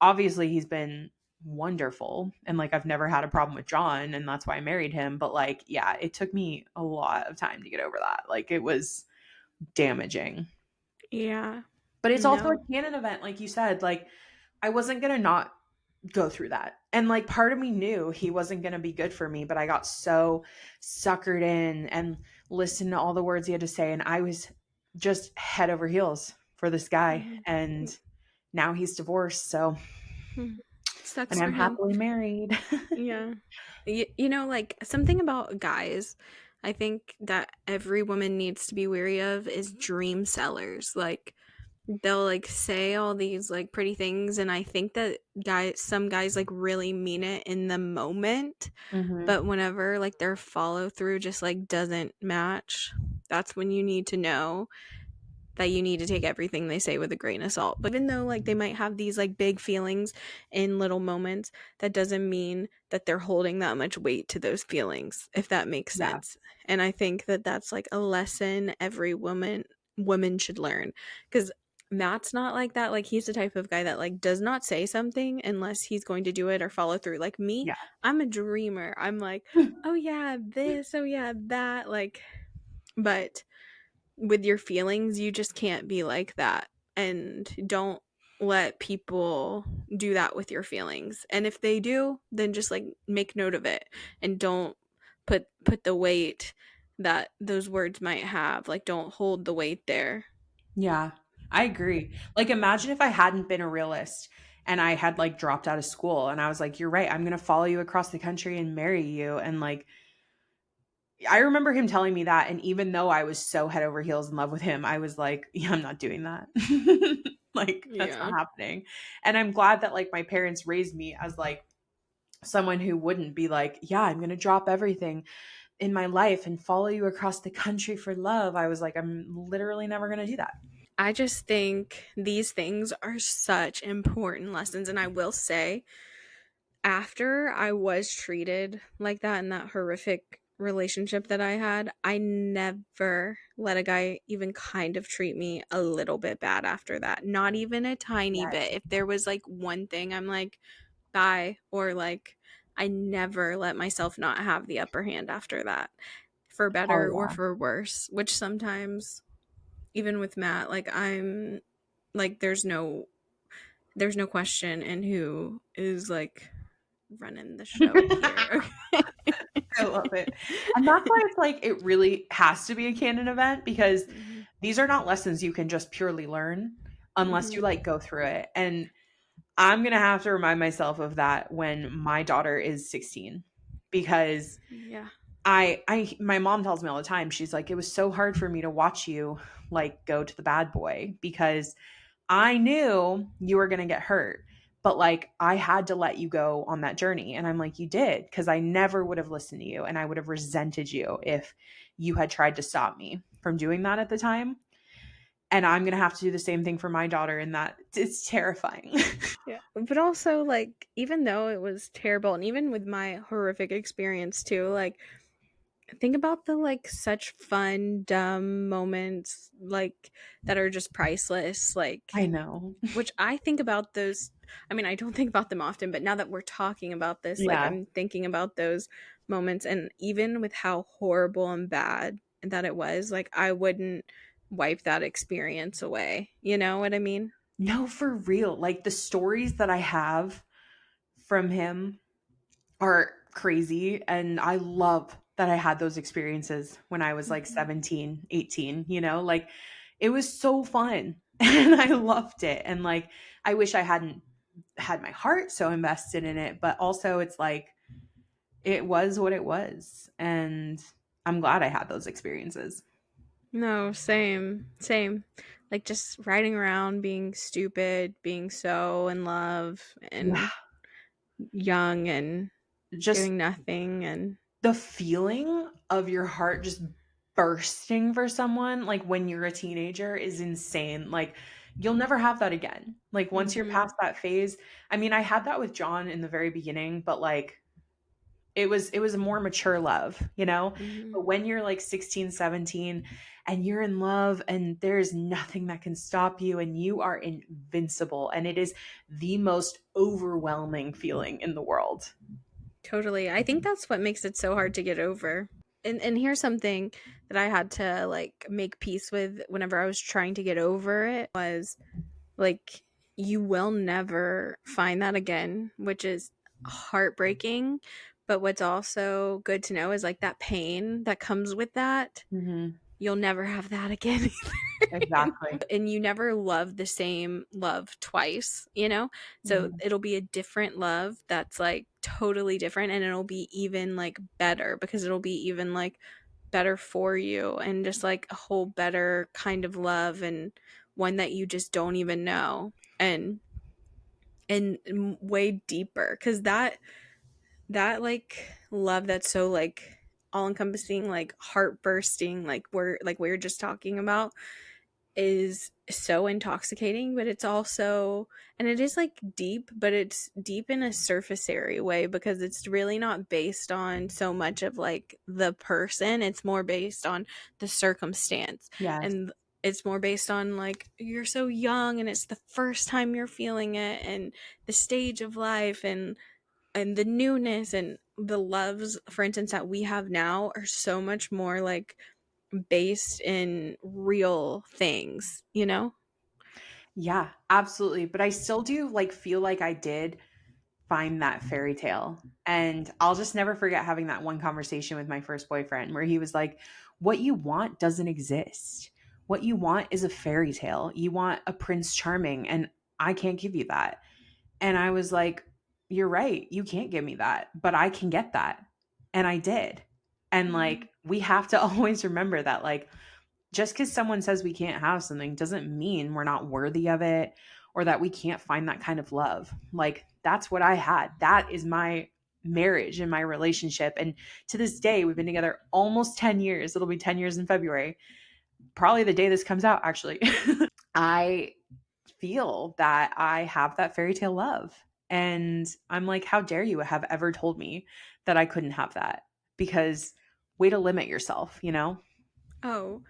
obviously he's been wonderful and like I've never had a problem with John and that's why I married him, but like yeah, it took me a lot of time to get over that. Like it was damaging. Yeah. But it's also a No. canon event like you said. Like I wasn't going to not go through that. And like part of me knew he wasn't going to be good for me, but I got so suckered in and listened to all the words he had to say and I was just head over heels for this guy Mhm. and now he's divorced, so Mhm. and Sucks for I'm him. happily married. Yeah. Like something about guys, I think that every woman needs to be wary of is dream sellers. Like they'll like say all these like pretty things and I think that some guys like really mean it in the moment, Mhm. but whenever like their follow through just like doesn't match, that's when you need to know that you need to take everything they say with a grain of salt. But even though like they might have these like big feelings in little moments, that doesn't mean that they're holding that much weight to those feelings, if that makes Yeah. sense. And I think that that's like a lesson every woman should learn, cuz Matt's not like that. Like he's the type of guy that like does not say something unless he's going to do it or follow through. Like me, Yeah. I'm a dreamer. I'm like, "Oh yeah, this, oh yeah, that." Like but with your feelings, you just can't be like that. And don't let people do that with your feelings. And if they do, then just like make note of it and don't put the weight that those words might have. Like don't hold the weight there. Yeah. I agree. Like imagine if I hadn't been a realist and I had like dropped out of school and I was like, "You're right. I'm going to follow you across the country and marry you." And like I remember him telling me that and even though I was so head over heels in love with him, I was like, "Yeah, I'm not doing that." Like that's not Yeah. happening. And I'm glad that like my parents raised me as like someone who wouldn't be like, "Yeah, I'm going to drop everything in my life and follow you across the country for love." I was like, I'm literally never going to do that. I just think these things are such important lessons. And I will say, after I was treated like that in that horrific relationship that I had, I never let a guy even kind of treat me a little bit bad after that. Not even a tiny Yes. bit. If there was like one thing, I'm like, bye. Or like, I never let myself not have the upper hand after that, for Hell better or yeah. for worse, which sometimes, even with Matt, like, I'm like, there's no question in who is like running the show here. I love it. And that's why it's like it really has to be a canon event because Mhm. these are not lessons you can just purely learn unless you Mhm. like go through it. And I'm going to have to remind myself of that when my daughter is 16 because Yeah. my mom tells me all the time, she's like, it was so hard for me to watch you like go to the bad boy because I knew you were going to get hurt, but like I had to let you go on that journey. And I'm like, you did, because I never would have listened to you and I would have resented you if you had tried to stop me from doing that at the time. And I'm going to have to do the same thing for my daughter. And that it's terrifying. Yeah. But also, like, even though it was terrible, and even with my horrific experience too, like, think about the like such fun, dumb moments like that are just priceless. I Like, know. which I think about those. I mean, I don't think about them often, but now that we're talking about this, like, Yeah. I'm thinking about those moments. And even with how horrible and bad that it was, like, I wouldn't wipe that experience away. You know what I mean? No, for real. Like the stories that I have from him are crazy. And I love that I had those experiences when I was like Mhm. 17, 18, like it was so fun and I loved it. And like, I wish I hadn't had my heart so invested in it, but also it's like, it was what it was. And I'm glad I had those experiences. No, same, same. Like, just riding around, being stupid, being so in love Yeah. and young and Just doing nothing. And the feeling of your heart just bursting for someone like when you're a teenager is insane. Like you'll never have that again. Like once you're mhm, past that phase, I mean, I had that with John in the very beginning, but like it was a more mature love. mhm. But when you're like 16, 17 and you're in love and there's nothing that can stop you and you are invincible and it is the most overwhelming feeling in the world. Totally. I think that's what makes it so hard to get over. And here's something that I had to like make peace with whenever I was trying to get over it was like, you will never find that again, which is heartbreaking. But what's also good to know is like that pain that comes with that, Mhm. you'll never have that again. Exactly. And you never love the same love twice, you know? So Mhm. it'll be a different love that's like totally different, and it'll be even like better because it'll be even like better for you, and just like a whole better kind of love, and one that you just don't even know. And way deeper, cuz that like love that's so like all encompassing, like heart bursting, like we're just talking about, is so intoxicating, but it's also, and it is like deep, but it's deep in a surface area way because it's really not based on so much of like the person, it's more based on the circumstance. Yes. And it's more based on like you're so young and it's the first time you're feeling it, and the stage of life, and the newness, and the loves, for instance, that we have now are so much more like based in real things, you know? Yeah, absolutely. But I still do like feel like I did find that fairy tale. And I'll just never forget having that one conversation with my first boyfriend where he was like, what you want doesn't exist. What you want is a fairy tale. You want a Prince Charming, and I can't give you that. And I was like, you're right. You can't give me that, but I can get that. And I did. And Mhm. like, we have to always remember that, like, just because someone says we can't have something doesn't mean we're not worthy of it or that we can't find that kind of love. Like, that's what I had. That is my marriage and my relationship. And to this day, we've been together almost 10 years. It'll be 10 years in February, probably the day this comes out, actually. I feel that I have that fairy tale love. And I'm like, how dare you have ever told me that I couldn't have that? Because way to limit yourself, you know? Oh,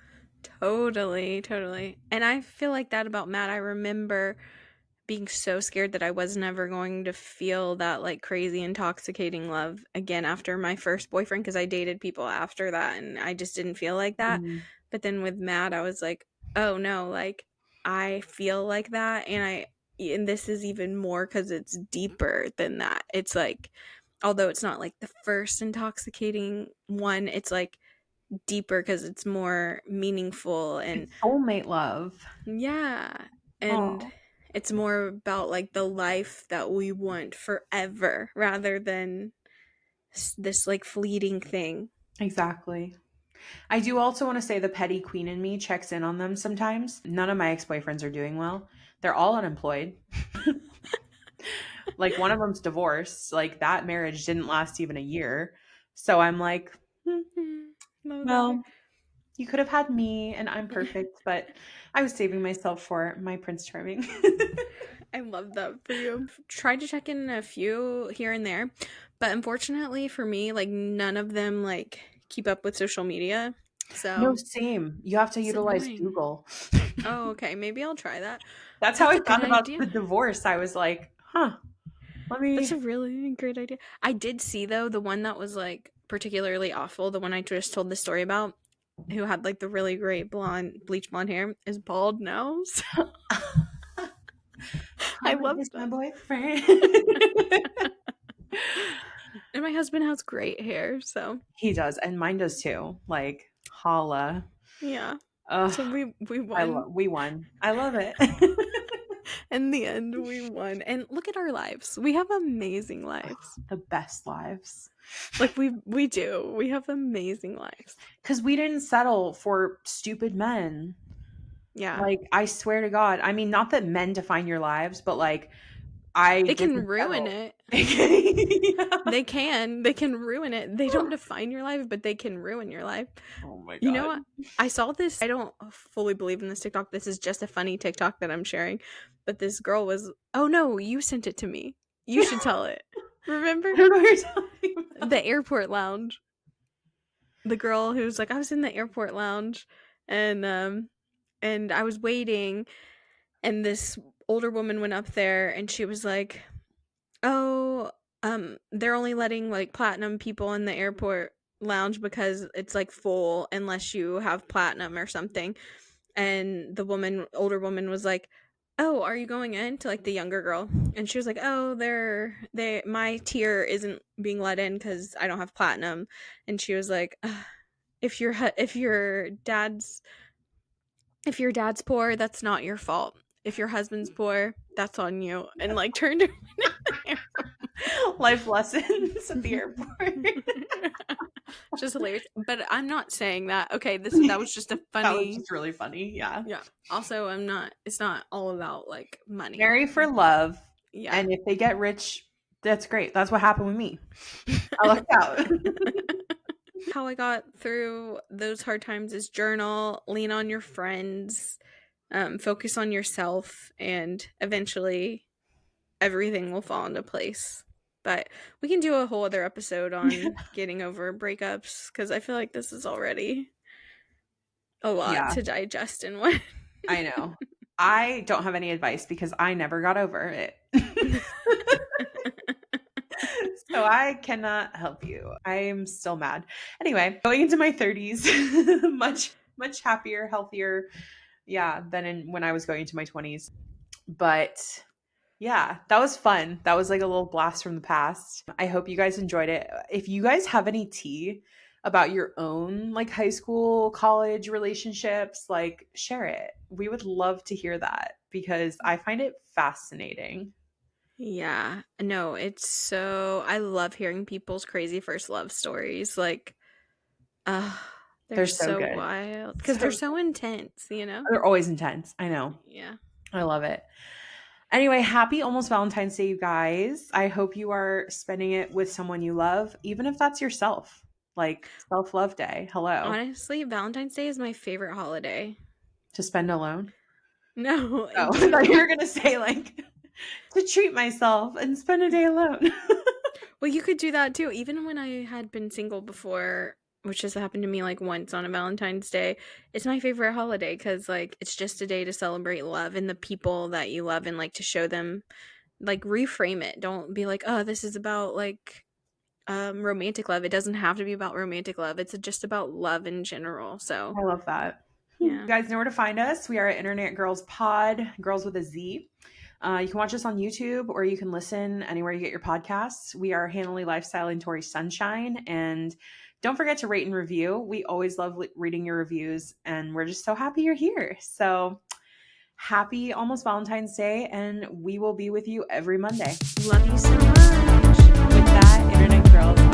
totally, totally. And I feel like that about Matt. I remember being so scared that I was never going to feel that like crazy intoxicating love again after my first boyfriend because I dated people after that and I just didn't feel like that. Mhm. But then with Matt, I was like, oh no, like I feel like that and this is even more cuz it's deeper than that. It's like although it's not like the first intoxicating one, it's like deeper cuz it's more meaningful and It's soulmate love. yeah. And Oh, it's more about like the life that we want forever rather than this like fleeting thing. exactly. I do also want to say the petty queen in me checks in on them sometimes. None of my ex boyfriends are doing well. They're all unemployed. Like one of them's divorced. Like that marriage didn't last even a year. So I'm like, "Hmm, No, that. well, you could have had me and I'm perfect, but I was saving myself for my Prince Charming." I love that for you. Tried to check in a few here and there, but unfortunately for me, like none of them like keep up with social media. No, So same. You have to it's utilize annoying. Google. Oh, okay. Maybe I'll try that. That's how That's I a good found about idea. the divorce. I was like, huh, let That's me. a really great idea. I did see though the one that was like particularly awful, the one I just told the story about, who had like the really great blonde, bleach blonde hair, is bald now. So I Karma love is my that. boyfriend. And my husband has great hair, so He does, and mine does too. Like, holla. yeah. Ugh, So we I won. love. We won. I love it. In the end, we won. And look at our lives. We have amazing Ugh, lives. the best lives. Like we do. We have amazing lives. Because we didn't settle for stupid men. Yeah. Like, I swear to God. I mean, not that men define your lives, but like, I They can didn't ruin settle. it. Yeah. They can. They can ruin it. They don't define your life, but they can ruin your life. Oh my You know God. what? I saw this. I don't fully believe in this TikTok. This is just a funny TikTok that I'm sharing. But this girl was, oh no, you sent it to me. You should tell it. I Remember? don't know what you're talking about. The airport lounge. The girl who's like, I was in the airport lounge and I was waiting and this older woman went up there and she was like, "Oh, they're only letting like platinum people in the airport lounge because it's like full unless you have platinum or something." And the older woman was like, "Oh, are you going in?" To like the younger girl. And she was like, "Oh, my tier isn't being let in cuz I don't have platinum." And she was like, "Ugh, if your dad's poor, that's not your fault. If your husband's poor, that's on you." And like turned her Life lessons at the airport. just hilarious. But I'm not saying that. Okay, this that was just a That was funny. just really funny. Yeah. Yeah. Also, I'm not. It's not all about like money. Marry for love. Yeah. And if they get rich, that's great. That's what happened with me. I lucked out. How I got through those hard times is journal, lean on your friends, focus on yourself, and eventually everything will fall into place. But we can do a whole other episode on getting over breakups because I feel like this is already a lot Yeah, to digest in one. I know. I don't have any advice because I never got over it. So I cannot help you. I'm still mad. Anyway, going into my 30s, much happier, healthier, yeah, than when I was going into my 20s. But yeah, that was fun. That was like a little blast from the past. I hope you guys enjoyed it. If you guys have any tea about your own like high school, college relationships, like share it. We would love to hear that because I find it fascinating. Yeah. No, it's so I love hearing people's crazy first love stories. Like, uh, they're They're so so good. wild because they're So so intense, you know? they're always intense. I know. Yeah. I love it. Anyway, happy almost Valentine's Day, you guys. I hope you are spending it with someone you love, even if that's yourself. Like self love day. Hello. Honestly, Valentine's Day is my favorite holiday. To spend alone. No, Oh, in I thought you general. were gonna say like to treat myself and spend a day alone. Well, you could do that too. Even when I had been single before, which has happened to me like once on a Valentine's Day, it's my favorite holiday because like it's just a day to celebrate love and the people that you love and like to show them, like reframe it. Don't be like, oh, this is about like romantic love. It doesn't have to be about romantic love. It's just about love in general. So I love that. You yeah. guys know where to find us. We are at Internet Girls Pod, girls with a Z. You can watch us on YouTube or you can listen anywhere you get your podcasts. We are Hannah Lifestyle and Tori Sunshine. And don't forget to rate and review. We always love reading your reviews, and we're just so happy you're here. So happy almost Valentine's Day, and we will be with you every Monday. Love you so much. With that, Internet Girls.